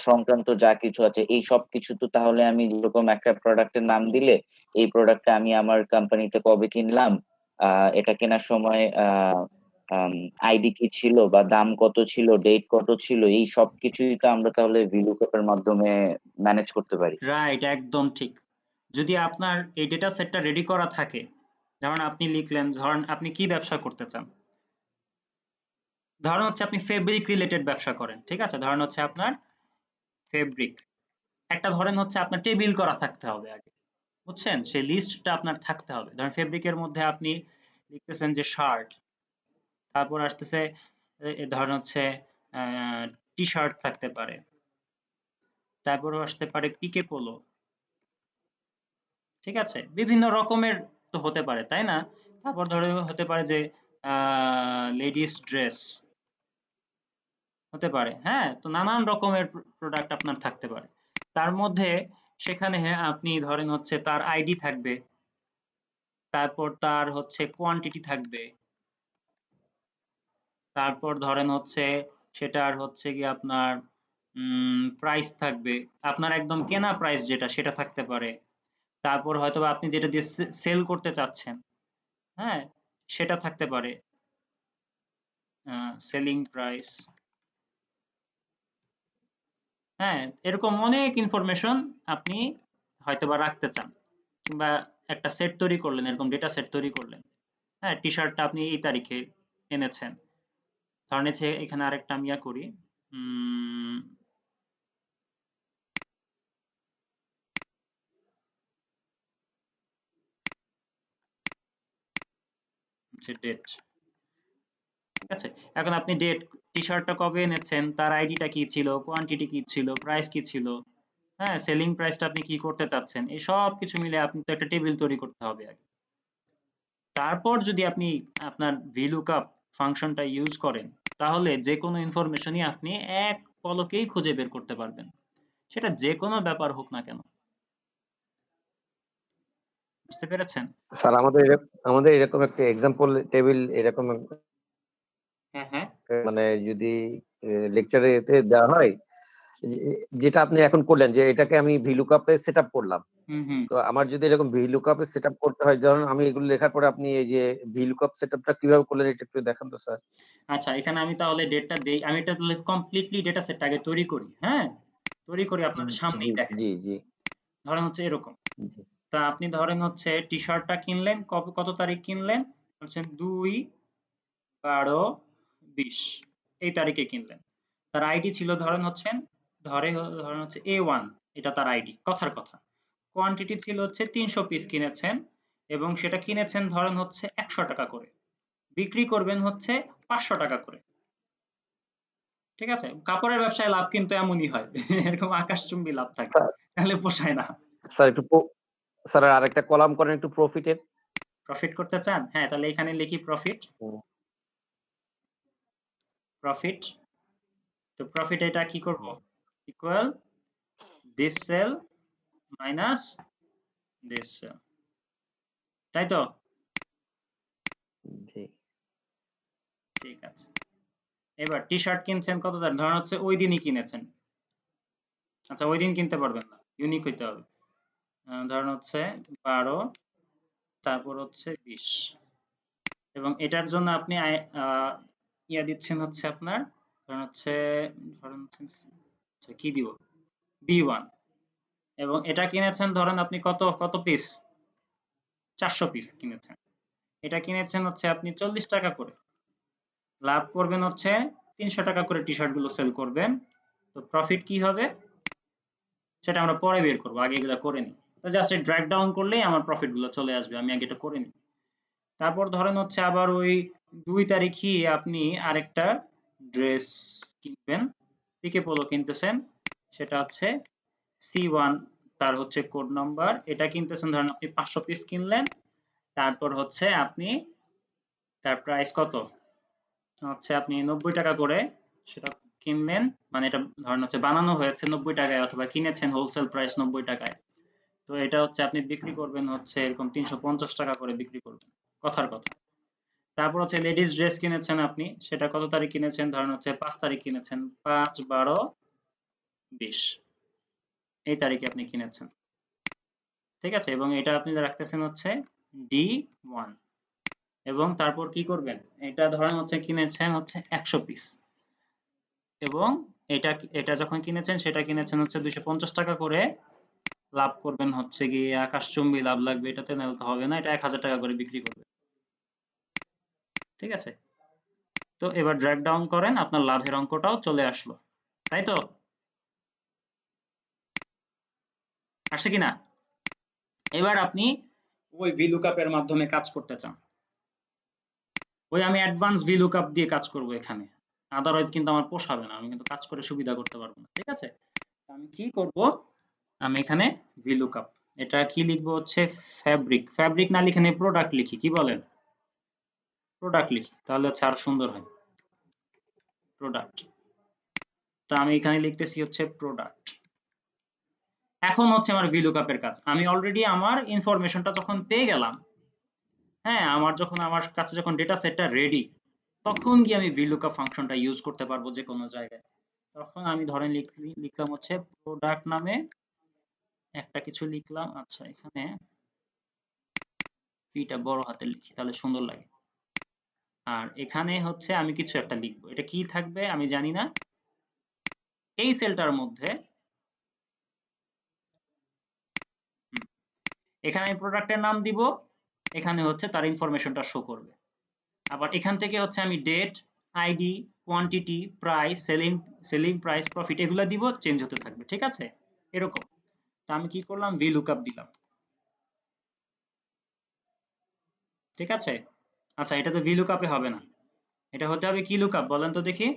সংক্রান্ত যা কিছু আছে এই সব কিছু, তো তাহলে আমি যেরকম একটা প্রোডাক্টের নাম দিলে এই প্রোডাক্টটা আমি আমার কোম্পানিতে কবে কিনলাম, এটা কেনার সময় আইডি কি ছিল বা দাম কত ছিল, ডেট কত ছিল, এই সব কিছুই তো আমরা তাহলে ভিলুকআপ এর মাধ্যমে ম্যানেজ করতে পারি। রাইট, একদম ঠিক। যদি আপনার এই ডেটা সেটটা রেডি করা থাকে, ধরেন আপনি লিখলেন, ধরেন আপনি কি ব্যবসা করতে চান, ধরেন হচ্ছে আপনি ফেব্রিক রিলেটেড ব্যবসা করেন, ঠিক আছে, ধরেন হচ্ছে আপনার ফেব্রিক একটা, ধরেন হচ্ছে আপনার টেবিল করা থাকতে হবে আগে, বুঝছেন, সেই লিস্টটা আপনার থাকতে হবে। ধরেন ফেব্রিকের মধ্যে আপনি লিখতেছেন যে শার্ট, তারপর আসতেছে ধরেন হচ্ছে টি শার্ট থাকতে পারে, তারপরও আসতে পারে পিকে পোলো, ঠিক আছে, বিভিন্ন রকমের তো হতে পারে, তাই না? তারপর ধরো হতে পারে যে লেডিস ড্রেস হতে পারে, হ্যাঁ, তো নানান রকমের প্রোডাক্ট আপনার থাকতে পারে। তার মধ্যে সেখানে হ্যাঁ আপনি ধরেন হচ্ছে তার আইডি থাকবে, তারপর তার হচ্ছে কোয়ান্টিটি থাকবে, তারপর ধরেন হচ্ছে সেটার হচ্ছে গিয়ে আপনার প্রাইস থাকবে, আপনার একদম কেনা প্রাইস যেটা সেটা থাকতে পারে, তারপর হয়তোবা আপনি যেটা দিয়ে সেল করতে চাচ্ছেন, হ্যাঁ, সেটা থাকতে পারে, সেলিং প্রাইস, হ্যাঁ, এরকম অনেক ইনফরমেশন আপনি হয়তোবা রাখতে চান, কিংবা একটা সেট তৈরি করলেন, এরকম ডেটা সেট তৈরি করলেন। হ্যাঁ, টি শার্টটা আপনি এই তারিখে এনেছেন। ধরেন হচ্ছে এখানে আরেকটা আমি করি, ডেট। ঠিক আছে, এখন আপনি ডেট, টি শার্টটা কবে এনেছেন, তার আইডিটা কি ছিল, কোয়ান্টিটি কি ছিল, প্রাইস কি ছিল, হ্যাঁ, সেলিং প্রাইসটা আপনি কি করতে চাচ্ছেন, এই সব কিছু মিলে আপনি তো একটা টেবিল তৈরি করতে হবে আগে। তারপর যদি আপনি আপনার VLOOKUP ফাংশনটা ইউজ করেন, তাহলে যে কোনো ইনফরমেশনই আপনি এক পলকেই খুঁজে বের করতে পারবেন, সেটা যে কোনো ব্যাপার হোক না কেন। বুঝতে পেরেছেন? স্যার আমাদের এরকম একটা এক্সাম্পল টেবিল এরকম হ্যাঁ, হ্যাঁ। মানে যদি লেকচারে এতে দেওয়া হয়, যেটা আপনি এখন করলেন যে এটাকে আমি VLOOKUP এ সেট আপ করলাম, হুম, হুম। তো আমার যদি এরকম VLOOKUP এ সেট আপ করতে হয়, ধরুন আমি এগুলো লেখার পরে আপনি এই যে VLOOKUP সেট আপটা কিভাবে করলেন এটা একটু দেখান তো স্যার। আচ্ছা, এখানে আমি তাহলে ডেটটা দেই। আমি এটা তাহলে কমপ্লিটলি ডেটা সেটটা আগে তৈরি করি। হ্যাঁ? তৈরি করে আপনার জি সামনেই দেখাই। জি জি ধরেন হচ্ছে এরকম। জি তা আপনি ধরেন হচ্ছে টি-শার্টটা কিনলেন, কত তারিখ কিনলেন? হচ্ছে ২/১২/২০ এই তারিখে কিনলেন। তার আইডি ছিল ধরেন হচ্ছে A1, এটা তার আইডি, কথার কথা। কোয়ান্টিটি ছিল হচ্ছে ৩০০ পিস কিনেছেন, এবং সেটা কিনেছেন ধরেন হচ্ছে ৳১০০ করে। বিক্রি করবেন হচ্ছে ৳৫০০ করে। ঠিক আছে? কাপড়ের ব্যবসায় লাভ কিন্তু এমনই হয়। এরকম আকাশচুম্বী লাভ থাকে। স্যার। তাহলে পোষায় না। স্যার স্যার আরেকটা কলাম করেন একটু প্রফিটের। প্রফিট করতে চান? হ্যাঁ, তাহলে এখানে লিখি প্রফিট। প্রফিট। তো প্রফিট এটা কি করব? Equal this cell minus this cell. তাই তো? জি ঠিক আছে। এবার টি-শার্ট কিনছেন কত তারিখ? ধরেন হচ্ছে ওই দিনই কিনেছেন। আচ্ছা, ওই দিন কিনতে পারবেন না। ইউনিক হইতে হবে। ধরেন হচ্ছে 12, তারপর হচ্ছে 20। এবং এটার জন্য আপনি দিচ্ছেন হচ্ছে আপনার, আচ্ছা, কি দিব, B1। এবং এটা কিনেছেন ধরেন আপনি কত পিস, 400 পিস কিনেছেন। এটা কিনেছেন হচ্ছে আপনি ৳40 করে, লাভ করবেন হচ্ছে ৳300 করে, টি শার্ট গুলো সেল করবেন। তো প্রফিট কি হবে সেটা আমরা পরে বের করবো, আগে এগুলো করে নিই। তো জাস্ট ড্র্যাগ ডাউন করলেই আমার প্রফিট গুলো চলে আসবে, আমি আগে এটা করে নিই। তারপর ধরেন হচ্ছে আবার ওই 2 তারিখই আপনি আরেকটা ড্রেস কিনবেন, পিকে পোলো কিনতেছেন, সেটা হচ্ছে C1, তার হচ্ছে কোড নাম্বার, এটা কিনতেছেন ধরেন আপনি 500 পিস কিনলেন। তারপর হচ্ছে আপনি তার প্রাইস কত, হচ্ছে আপনি ৳90 করে সেটা কিনলেন, মানে এটা ধরেন হচ্ছে বানানো হয়েছে ৳90 অথবা কিনেছেন হোলসেল প্রাইস ৳90। তো এটা হচ্ছে আপনি বিক্রি করবেন হচ্ছে এরকম ৳350 করে বিক্রি করবেন, কথার কথা। তারপর হচ্ছে লেডিস ড্রেস কিনেছেন আপনি, সেটা কত তারিখ কিনেছেন, ধরেন হচ্ছে 5 তারিখ কিনেছেন, 5/12/20 এই তারিখে আপনি কিনেছেন। ঠিক আছে, এবং এটা আপনি রাখতেছেন হচ্ছে D1। এবং তারপর কি করবেন, এটা ধরেন হচ্ছে কিনেছেন হচ্ছে 100 পিস, এবং এটা যখন কিনেছেন সেটা কিনেছেন হচ্ছে ৳250 করে, লাভ করবেন হচ্ছে গিয়ে আকাশচুম্বী লাভ লাগবে, এটাতে নাহলে তো হবে না, এটা ৳1000 করে বিক্রি করবে। ঠিক আছে, তো এবার ড্র্যাগ ডাউন করেন, আপনার লাভের অঙ্কটাও চলে আসলো, তাই তো? আসছে কিনা? এবার আপনি ওই VLOOKUP এর মাধ্যমে কাজ করতে চান, ওই আমি অ্যাডভান্স VLOOKUP দিয়ে কাজ করব এখানে, আদারওয়াইজ কিন্তু আমার পোষাবে না, আমি কিন্তু কাজ করে সুবিধা করতে পারবো না। ঠিক আছে, আমি কি করব, আমি এখানে VLOOKUP, এটা কি লিখবো হচ্ছে ফ্যাব্রিক না লিখে আমি প্রোডাক্ট লিখি, কি বলেন? প্রোডাক্ট লিখি, তাহলে হচ্ছে আরো সুন্দর হয়। প্রোডাক্ট, তো আমি এখানে লিখতেছি হচ্ছে প্রোডাক্ট। এখন হচ্ছে আমার VLOOKUP এর কাজ, আমি অলরেডি আমার ইনফরমেশনটা যখন পেয়ে গেলাম, হ্যাঁ, আমার কাছে যখন ডেটা সেটটা রেডি, তখন গিয়ে আমি VLOOKUP ফাংশনটা ইউজ করতে পারবো যে কোনো জায়গায়। তখন আমি ধরেন লিখলাম হচ্ছে প্রোডাক্ট নামে একটা কিছু লিখলাম। আচ্ছা, এখানে পিটা বড় হাতের লিখি, তাহলে সুন্দর লাগে। আর এখানে হচ্ছে আমি কিছু একটা লিখবো, এটা কি থাকবে আমি জানি না। এই সেলটার মধ্যে এখানে আমি প্রোডাক্টের নাম দিব, এখানে হচ্ছে তার ইনফরমেশনটা শো করবে। আবার এখান থেকে হচ্ছে আমি date, ID, quantity, price, selling price, profit এগুলো দিব, চেঞ্জ হতে থাকবে। ঠিক আছে, এরকম। তো আমি কি করলাম, VLOOKUP দিলাম। ঠিক আছে, আচ্ছা এটা তো VLOOKUP এ হবে না, এটা হতে হবে কি লুকআপ বলেন তো দেখি।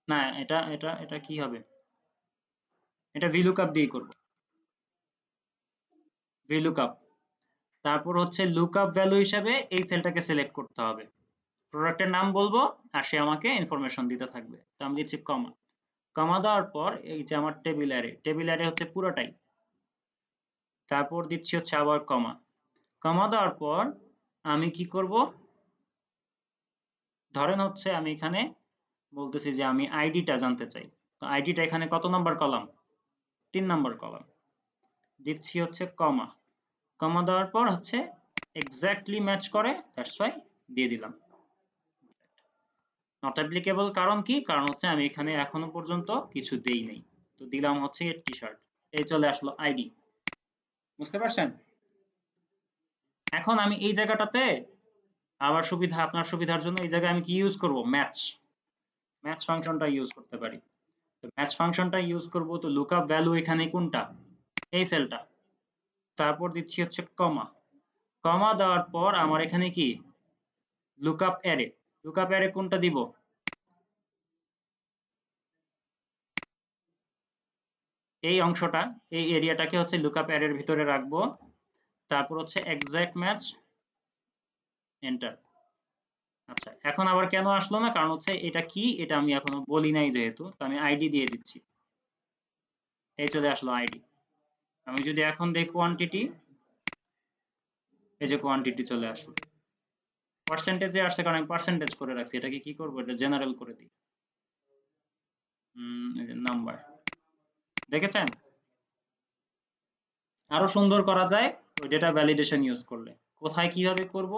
না, এটা এটা এটা কি হবে, এটা VLOOKUP দিয়েই করব। VLOOKUP, তারপর হচ্ছে লুকআপ ভ্যালু হিসেবে এই সেলটাকে সিলেক্ট করতে হবে। প্রোডাক্টের নাম বলবো আর সে আমাকে ইনফরমেশন দিতে থাকবে। তো আমি দিচ্ছি কমা। কমা দেওয়ার পর এই যে আমার টেবিল অ্যারে হচ্ছে পুরোটাই। তারপর দিচ্ছি হচ্ছে আবার কমা। কমা দেওয়ার পর আমি কি করব, ধরেন হচ্ছে আমি এখানে বলতেছি যে আমি আইডিটা জানতে চাই। তো আইডিটা এখানে কত নাম্বার কলাম, 3 নাম্বার কলাম। দিচ্ছি হচ্ছে কমা। কমা দেওয়ার পর হচ্ছে এক্স্যাক্টলি ম্যাচ করে, দ্যাটস ওয়াই দিয়ে দিলাম। নট অ্যাপ্লিকেবল কারণ কি, কারণ হচ্ছে আমি এখানে এখনো পর্যন্ত কিছু দেই নাই। তো দিলাম হচ্ছে টি শার্ট, এই চলে আসলো আইডি। বুঝতে পারছেন? এখন আমি এই জায়গাটাতে আবার আপনার সুবিধার জন্য এই জায়গায় আমি কি ইউজ করব, ম্যাচ ফাংশনটা ইউজ করতে পারি। তো ম্যাচ ফাংশনটা ইউজ করব, তো লুকআপ ভ্যালু এখানে কোনটা, এই সেলটা। তারপর দিচ্ছি হচ্ছে কমা। কমা দেওয়ার পর আমার এখানে কি লুকআপ অ্যারে। লুকআপ অ্যারে কোনটা দিব, এই অংশটা, এই এরিয়াটাকে হচ্ছে লুকআপ অ্যারের ভিতরে রাখবো। তারপর হচ্ছে এক্সাক্ট ম্যাচ, এন্টার। আচ্ছা, এখন আবার কেন আসলো না, কারণ হচ্ছে এটা কি, এটা আমি এখনো বলি নাই যেহেতু, তো আমি আইডি দিয়ে দিচ্ছি। এই চলে আসলো আইডি। আমি যদি এখন দেই কোয়ান্টিটি, এই যে কোয়ান্টিটি চলে আসলো। পার্সেন্টেজে আসছে কারণ আমি পার্সেন্টেজ করে রাখছি। এটাকে কি করবো, এটা জেনারেল করে দিই। এই যে নাম্বার, দেখেছেন? আরো সুন্দর করা যায় ওই ডেটা ভ্যালিডেশন ইউজ করলে। কোথায় কিভাবে করব,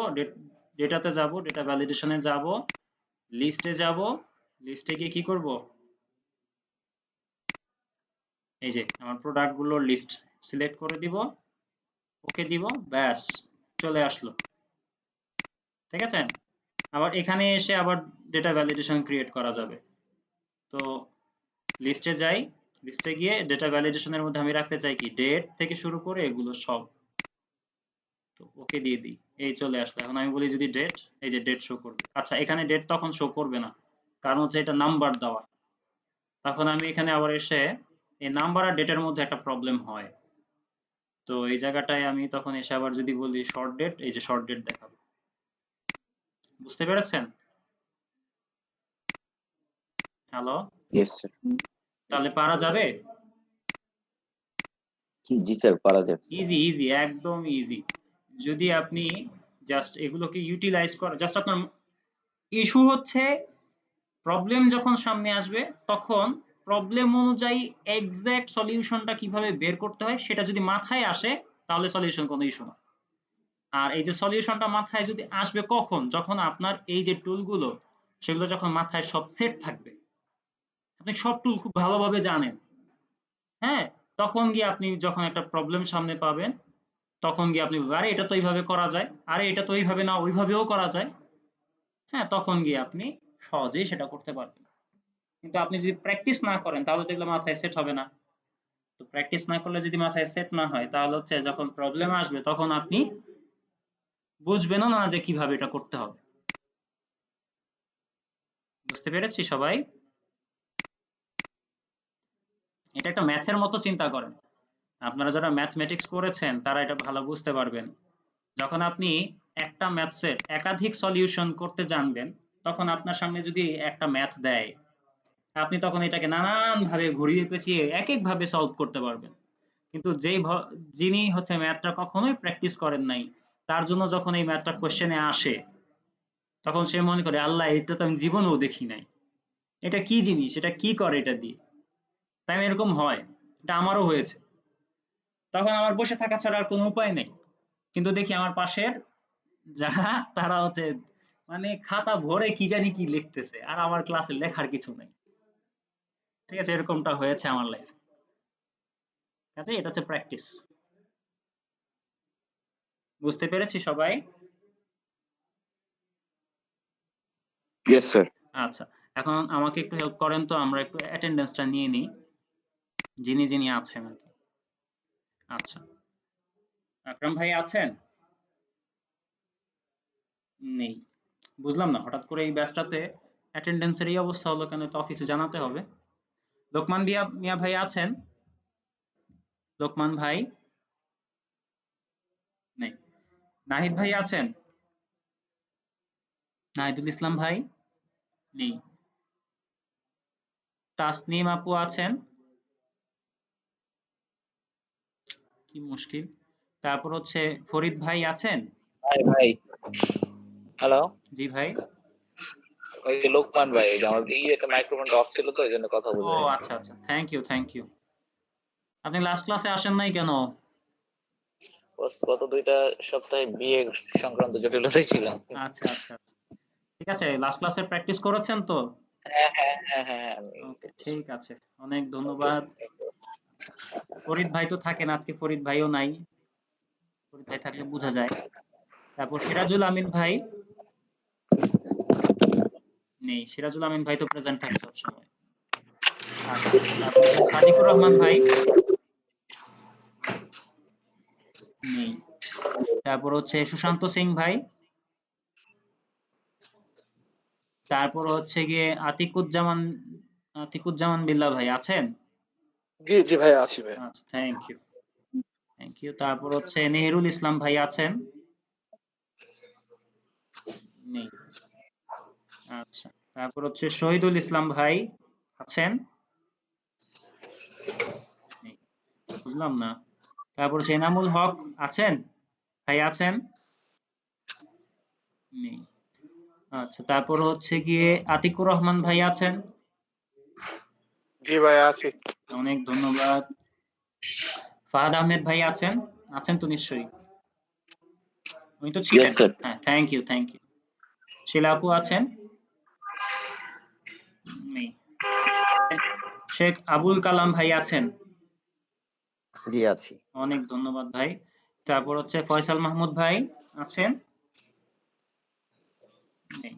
ডেটাতে যাব, ডেটা ভ্যালিডেশনে যাব, লিস্টে যাব, লিস্টে গিয়ে কি করব, এই যে আমার প্রোডাক্ট গুলোর লিস্ট সিলেক্ট করে দিব, ওকে দিব, ব্যাস চলে আসলো। ঠিক আছে, আবার এখানে এসে আবার ডেটা ভ্যালিডেশন ক্রিয়েট করা যাবে। তো লিস্টে যাই, লিস্টে গিয়ে ডেটা ভ্যালিডেশনের মধ্যে আমি রাখতে চাই কি, ডেট থেকে শুরু করে এগুলো সব। তো ওকে দিয়ে দিই, এই চলে আসলো। এখন আমি বলি যদি ডেট, এই যে ডেট শো করবে। আচ্ছা, এখানে ডেট তখন শো করবে না, কারণ হচ্ছে এটা নাম্বার দেওয়া। তখন আমি এখানে আবার এসে এই নাম্বার আর ডেটের মধ্যে একটা প্রবলেম হয়। তো এই জায়গাটায় আমি তখন এসে আবার যদি বলি শর্ট ডেট, এই যে শর্ট ডেট দেখাবো। বুঝতে পেরেছেন? Hello, yes sir. তাহলে পারা যাবে? জি স্যার, পারা যাবে স্যার। ইজি ইজি, একদম ইজি। যদি আপনি জাস্ট এগুলোকে ইউটিলাইজ করেন, জাস্ট আপনার ইস্যু হচ্ছে প্রবলেম যখন সামনে আসবে তখন প্রবলেম অনুযায়ী এক্সাক্ট সলিউশনটা কিভাবে বের করতে হয় সেটা যদি মাথায় আসে তাহলে সলিউশন কোনো ইস্যু না। আর এই যে সলিউশনটা মাথায় যদি আসবে কখন, যখন আপনার এই যে টুলগুলো সেগুলো যখন মাথায় সব সেট থাকবে, আপনি সব টুল খুব ভালোভাবে জানেন, হ্যাঁ, তখন গিয়ে আপনি যখন একটা প্রবলেম সামনে পাবেন তখন গিয়ে আপনি আরে এটা তো এইভাবে করা যায়, আরে এটা তো এইভাবে না ওইভাবেও করা যায়, হ্যাঁ, তখন গিয়ে আপনি সহজেই সেটা করতে পারবেন। কিন্তু আপনি যদি প্র্যাকটিস না করেন তাহলে তো এগুলো মাথায় সেট হবে না। তো প্র্যাকটিস না করলে যদি মাথায় সেট না হয় তাহলে হচ্ছে যখন প্রবলেম আসবে তখন আপনি বুঝবেনও না যে কিভাবে এটা করতে হবে। বুঝতে পেরেছি সবাই? এটা একটা ম্যাথের মতো চিন্তা করেন। আপনারা যারা ম্যাথমেটিক্স করেছেন তারা এটা ভালো বুঝতে পারবেন। যখন আপনি একটা ম্যাথসের একাধিক সলিউশন করতে জানবেন তখন আপনার সামনে যদি একটা ম্যাথ দেয় আপনি তখন এটাকে নানান ভাবে ঘুরিয়ে পেঁচিয়ে এক এক ভাবে সলভ করতে পারবেন। কিন্তু যিনি হচ্ছে ম্যাথটা কখনোই প্র্যাকটিস করেন নাই তার জন্য যখন এই ম্যাথটা কোশ্চেনে আসে তখন সে মনে করে আল্লাহ এটা তো আমি জীবনেও দেখি নাই, এটা কি জিনিস, এটা কি করে এটা দিয়ে। তাই না, এরকম হয়, এটা আমারও হয়েছে। তখন আমার বসে থাকা ছাড়া আর কোনো উপায় নেই। কিন্তু দেখি আমার পাশের যারা তারা হচ্ছে মানে খাতা ভরে কি জানি কি লিখতেছে আর আমার ক্লাসে লেখার কিছু নেই। ঠিক আছে, এরকমটা হয়েছে আমার লাইফে। কাজে এটা হচ্ছে প্র্যাকটিস। বুঝতে পেরেছি সবাই? Yes sir. আচ্ছা, এখন আমাকে একটু হেল্প করেন তো, আমরা একটু অ্যাটেন্ডেন্সটা নিয়ে নিই, যিনি আছেন আর কি। আচ্ছা, আকরাম ভাই আছেন? নেই। বুঝলাম না হঠাৎ করে এই ব্যাচটাতে অ্যাটেন্ডেন্সের এই অবস্থা হলো কেন, তো অফিসে জানাতে হবে। লোকমান মিয়া ভাই আছেন? লোকমান ভাই নেই। নাহিদ ভাই আছেন? নাহিদুল ইসলাম ভাই নেই। তাসনিম আপু আছেন? কি মুশকিল। তারপর হচ্ছে ফরিদ ভাই আছেন? ভাই ভাই হ্যালো, জি ভাই। ওই যে লোকমান ভাই, ওই যে আমার একটা মাইক্রোফোনটা অফ ছিল তো এই জন্য কথা ও বোঝা যায়নি। আচ্ছা আচ্ছা, থ্যাংক ইউ। আপনি লাস্ট ক্লাসে আসেন নাই কেন? গত 2টা সপ্তাহে বিয়ে সংক্রান্ত জটিলতায় ছিলাম। আচ্ছা। ঠিক আছে, লাস্ট ক্লাসে প্র্যাকটিস করেছেন তো? হ্যাঁ, ওকে, ঠিক আছে। অনেক ধন্যবাদ। ফরিদ ভাই তো থাকেন, আজকে ফরিদ ভাইও নাই। ফরিদ ভাই থাকলে বোঝা যায়। তারপর সিরাজুল আমিন ভাই নেই। সিরাজুল আমিন ভাই তো প্রেজেন্ট থাকে সবসময়। আচ্ছা, তারপর হচ্ছে সাদিকুর রহমান ভাই নেই। তারপর হচ্ছে সুশান্ত সিং ভাই। তারপর হচ্ছে গিয়ে আতিকুজ্জামান বিল্লাহ ভাই আছেন? জি জি ভাই, আছি ভাই। আচ্ছা, থ্যাংক ইউ। তারপর হচ্ছে নেহেরুল ইসলাম ভাই আছেন? নেই। আচ্ছা, তারপর হচ্ছে শহীদুল ইসলাম ভাই আছেন? নেই। বুঝলাম না। তারপর হচ্ছে এনামুল হক আছেন? ভাই আছেন? নেই। আচ্ছা, তারপর হচ্ছে গিয়ে আতিকুর রহমান ভাই আছেন? জি ভাই, আছি। অনেক ধন্যবাদ। ফাহাদ আহমেদ ভাই আছেন? আছেন তো নিশ্চয়ই? উনি তো ইয়েস ছিলেন। স্যার। হ্যাঁ, থ্যাংক ইউ। শিলা আপু আছেন? নেই। শেখ আবুল কালাম ভাই আছেন? জি আছি। অনেক ধন্যবাদ ভাই। তারপর হচ্ছে ফয়সাল মাহমুদ ভাই আছেন? নেই।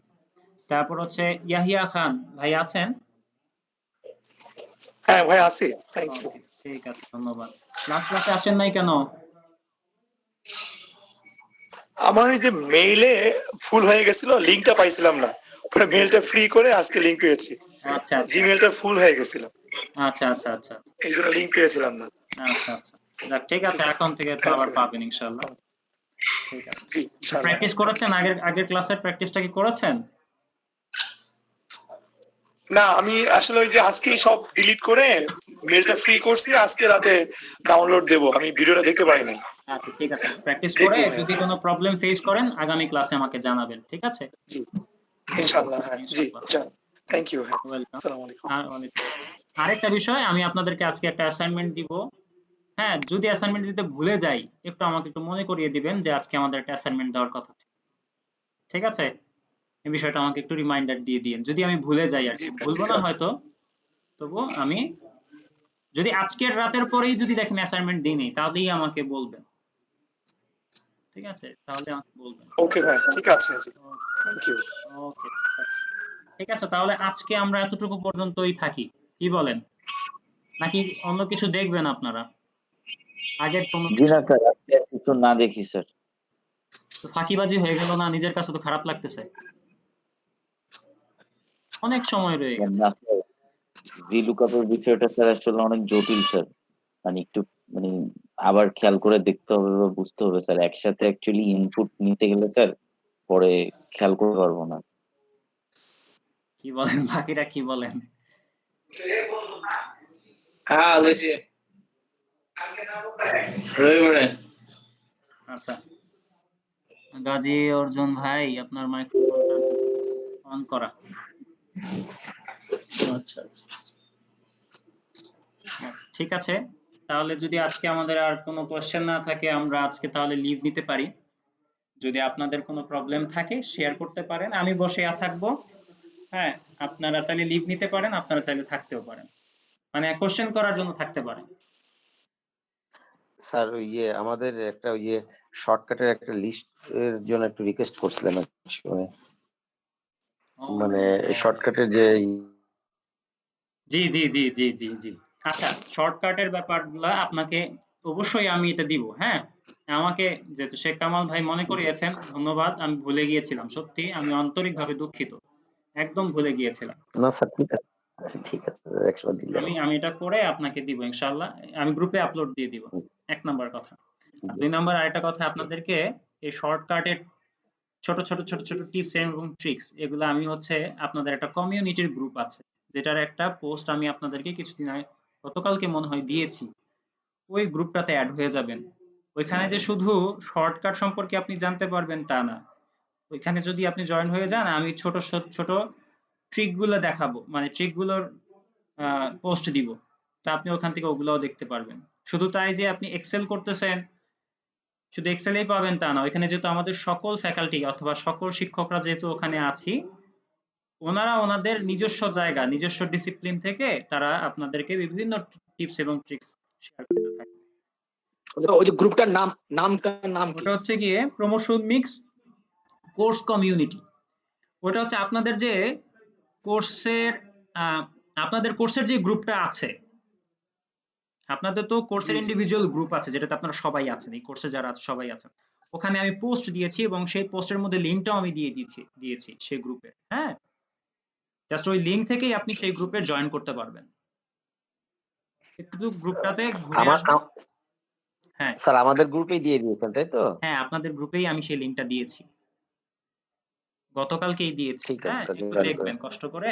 তারপর হচ্ছে ইয়াহিয়া খান ভাই আছেন? হ্যাঁ ভাই, আছি। Thank you. ওকে, ঠিক আছে, ধন্যবাদ। লাস্ট ক্লাসে আসেন নাই কেন? আমার এই যে মেইলে ফুল হয়ে গেছিল, লিঙ্কটা পাইছিলাম না। পরে মেইলটা ফ্রি করে আজকে লিঙ্ক পেয়েছি। আচ্ছা। জিমেইলটা ফুল হয়ে গেছিল, আচ্ছা। এই জন্য লিঙ্ক পেয়েছিলাম না। আচ্ছা। যাক, ঠিক আছে, ঠিক আছে, এখন থেকে তো থ্যাংক আবার ইউ। পাবেন ইনশাআল্লাহ। ঠিক আছে। জি ইনশাআল্লাহ। প্র্যাকটিস করেছেন? আগের ক্লাসের প্র্যাকটিসটা কি করেছেন? না, আমি আসলে ওই যে আজকেই সব ডিলিট করে মেইলটা ফ্রি করছি, আজকে রাতে ডাউনলোড দেবো। আমি ভিডিওটা দেখতে পারিনি। আচ্ছা, ঠিক আছে। প্র্যাকটিস করে দেখবো ভাই। যদি কোনো প্রবলেম ফেস করেন আগামী ক্লাসে আমাকে জানাবেন। ঠিক আছে? জি ইনশাআল্লাহ। হ্যাঁ জি, ইনশাআল্লাহ। Thank you. হ্যাঁ, ওয়েলকাম। আসসালামু আলাইকুম। ওয়ালাইকুম আসসালাম। আরেকটা বিষয়, আমি আপনাদেরকে আজকে একটা অ্যাসাইনমেন্ট দিব। হ্যাঁ, যদি অ্যাসাইনমেন্ট দিতে ভুলে যাই, আমাকে একটু মনে করিয়ে দিবেন যে আজকে আমাদের একটা অ্যাসাইনমেন্ট দেওয়ার কথা ছিল। ঠিক আছে? এই বিষয়টা আমাকে একটু রিমাইন্ডার দিয়ে দিয়েন, যদি আমি ভুলে যাই আর জি কি। ভাই, ভুলবো ঠিক না আছে। হয়তো, তবু আমি যদি আজকের রাতের পরেই যদি দেখেন অ্যাসাইনমেন্ট দিইনি, তাহলেই আমাকে বলবেন। ঠিক আছে? তাহলে আমাকে বলবেন। ওকে ভাই, ঠিক আছে। জি, থ্যাংক ইউ। ওকে, ঠিক আছে। তাহলে আজকে আমরা এতটুকু পর্যন্তই থাকি। কি বলেন? নাকি অন্য কিছু দেখবেন আপনারা? আগের কোনো জি কিছু? না স্যার, আজকে আর কিছু না দেখি স্যার। তো ফাঁকিবাজি হয়ে গেল না? নিজের কাছে তো খারাপ লাগতেছে। অনেক সময় রয়ে গেছে। না স্যার, ভিলুকাপের বিষয়টা স্যার আসলে অনেক জটিল স্যার। মানে একটু মানে আবার খেয়াল করে দেখতে হবে বা বুঝতে হবে স্যার। একসাথে অ্যাকচুয়ালি ইনপুট নিতে গেলে স্যার পরে খেয়াল করতে পারবো না। কি বলেন? বাকিরা কি বলেন? হ্যাঁ আলোচি রবিবারে। আচ্ছা, গাজী অর্জুন ভাই, আপনার মাইক্রোফোনটা অন করা। আচ্ছা। আচ্ছা, ঠিক আছে। তাহলে যদি আজকে আমাদের আর কোনো কোয়েশ্চেন না থাকে, আমরা আজকে তাহলে লিভ নিতে পারি। যদি আপনাদের কোনো প্রবলেম থাকে শেয়ার করতে পারেন, আমি বসে থাকবো। হ্যাঁ, আপনারা চাইলে লিভ নিতে পারেন, আপনারা চাইলে থাকতেও পারেন, মানে কোশ্চেন করার জন্য থাকতে পারেন। স্যার আমাদের একটা শর্টকাটের একটা লিস্ট এর জন্য একটু রিকোয়েস্ট করছিলাম মানে শর্টকাটের যে জি জি জি জি জি জি আচ্ছা, শর্টকাটের ব্যাপারগুলা আপনাকে অবশ্যই আমি এটা দিব। হ্যাঁ, আমাকে যেহেতু শেখ কামাল ভাই মনে করিয়েছেন, ধন্যবাদ। আমি ভুলে গিয়েছিলাম, সত্যি আমি আন্তরিকভাবে দুঃখিত, একদম ভুলে গিয়েছিলাম। না স্যার, ঠিক আছে স্যার, 100 দিলে আমি হবে। আমি এটা করে আপনাকে দিব ইনশাআল্লাহ। আমি গ্রুপে আপলোড দিয়ে দিব। এক নাম্বার কথা। আর জি, 2 নাম্বার আরেকটা কথা, আপনাদেরকে এই শর্টকাটের ছোট ছোট ছোট ছোট টিপস এবং ট্রিক্স এগুলো আমি আপনাদের একটা কমিউনিটির গ্রুপ আছে, যেটার একটা পোস্ট আমি আপনাদেরকে কিছুদিন আগে, গতকালকে মনে হয় দিয়েছি। ওই গ্রুপটাতে অ্যাড হয়ে যাবেন। ওইখানে যে শুধু শর্টকাট সম্পর্কে আপনি জানতে পারবেন তা না, ওইখানে যদি আপনি জয়েন হয়ে যান, আমি ছোট ছোট ট্রিক গুলো দেখাবো, মানে ট্রিক গুলোর পোস্ট দিব। তা আপনি ওখান থেকে ওগুলাও দেখতে পারবেন। শুধু তাই যে আপনি এক্সেল করতেছেন, শুধু এক্সেলেই পাবেন তা না, ওইখানে যেহেতু আমাদের সকল ফ্যাকাল্টি অথবা সকল শিক্ষকরা যেহেতু ওখানে আছি, ওনারা ওনাদের নিজস্ব জায়গা, নিজস্ব ডিসিপ্লিন থেকে তারা আপনাদেরকে বিভিন্ন টিপস এবং ট্রিক্স শেয়ার করতে থাকবে। ওই যে গ্রুপটার নাম কি? ওটা গিয়ে প্রমোশন মিক্স কোর্স কমিউনিটি। ওটা আপনাদের যে কোর্সের আপনাদের কোর্সের যে গ্রুপটা আছে, আপনাদের তো কোর্সের জি, জি। ইন্ডিভিজুয়াল গ্রুপ আছে যেটাতে আপনারা সবাই আছেন, এই কোর্সে যারা আছে সবাই আছেন। ওখানে আমি পোস্ট দিয়েছি এবং সেই পোস্টের মধ্যে লিংকটাও আমি দিয়েছি সেই গ্রুপে। হ্যাঁ, জাস্ট ওই লিংক থেকেই আপনি সেই গ্রুপে জয়েন করতে পারবেন। একটু গ্রুপটাতে ঘুরে আমার আসবেন। হ্যাঁ স্যার আমাদের গ্রুপেই দিয়ে দিয়েছেন, তাই তো? হ্যাঁ, আপনাদের গ্রুপেই আমি সেই লিংকটা দিয়েছি, গতকালকেই দিয়েছি। ঠিক আছে হ্যাঁ, স্যার, একটু জয়েন করে, দেখবেন কষ্ট করে।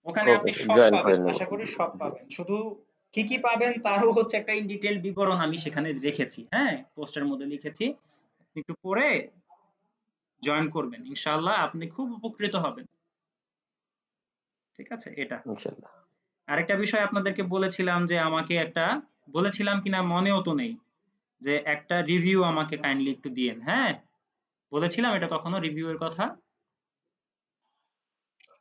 ওখানে ওকে আপনি স্যার, সব জয়েন করে পাবেন, নেব। আশা করি সব পাবেন। শুধু কি কি পাবেন তারও একটা ইন ডিটেইল বিবরণ আমি সেখানে রেখেছি। হ্যাঁ, পোস্টের মধ্যে লিখেছি, আপনি একটু পড়ে জয়েন করবেন, ইনশাআল্লাহ আপনি খুব উপকৃত হবেন। ঠিক আছে, এটা। ইনশাআল্লাহ। আরেকটা বিষয় আপনাদেরকে বলেছিলাম যে আমাকে একটা, বলেছিলাম কিনা মনেও তো নেই, যে একটা রিভিউ আমাকে কাইন্ডলি একটু দিয়েন। হ্যাঁ, বলেছিলাম এটা কখনো রিভিউ এর কথা?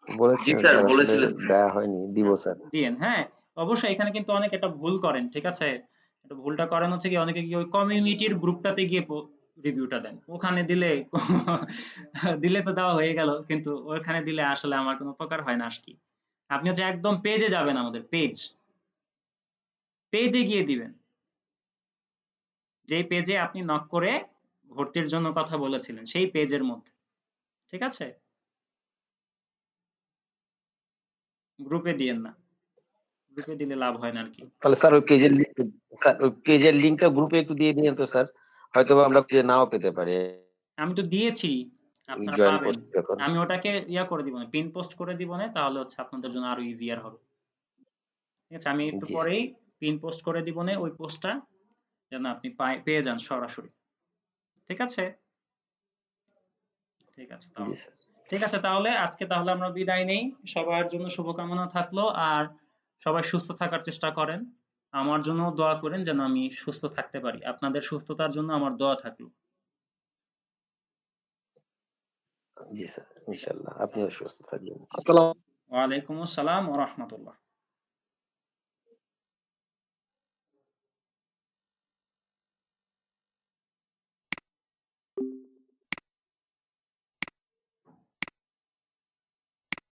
বলেছিলেন স্যার, আসলে দেয়া হয়নি, দিব স্যার। দিয়েন। হ্যাঁ, অবশ্যই। এখানে কিন্তু অনেকে একটা ভুল করেন, ঠিক আছে? এটা ভুলটা করেন কি, অনেকে গিয়ে ওই কমিউনিটির গ্রুপটাতে গিয়ে রিভিউটা দেন। ওখানে দিলে দিলে তো দেওয়া হয়ে গেল, কিন্তু ওখানে দিলে আসলে আমার কোনো উপকার হয় না আরকি। আপনি একদম পেজে যাবেন, আমাদের পেজে গিয়ে দিবেন। যেই পেজে আপনি নক করে ভর্তির জন্য কথা বলেছিলেন, সেই পেজের মধ্যে। ঠিক আছে? গ্রুপে দিয়েন না। গ্রুপে দিলে লাভ হয় না আরকি। তাহলে স্যার ওই পেজের লিংকটা গ্রুপে একটু দিয়ে দিন তো স্যার, হয়তো আমরা খুঁজে নাও পেতে পারি আমি তো দিয়েছি, আপনারা জয়েন পাবেন। করতে যখন। আমি ওটাকে করে দিব না, পিন পোস্ট করে দিব না, তাহলে আপনাদের জন্য আরো ইজিয়ার হবে। ঠিক আছে? আমি একটু জি স্যার। পরেই পিন পোস্ট করে দিব না ওই পোস্টটা, যেন আপনি পেয়ে যান সরাসরি। ঠিক আছে? ঠিক আছে জি তাহলে। স্যার। ঠিক আছে তাহলে, আজকে তাহলে আমরা বিদায় নেই। সবার জন্য শুভকামনা থাকলো, আর সবাই সুস্থ থাকার চেষ্টা করেন। আমার জন্য দোয়া করেন যেন আমি সুস্থ থাকতে পারি। আপনাদের সুস্থতার জন্য আমার দোয়া থাকলো। জি স্যার, ঠিক আছে। ইনশাআল্লাহ। আপনিও সুস্থ থাকবেন। আসসালাম। ওয়ালাইকুম আসসালাম ওয়া রাহমাতুল্লাহ।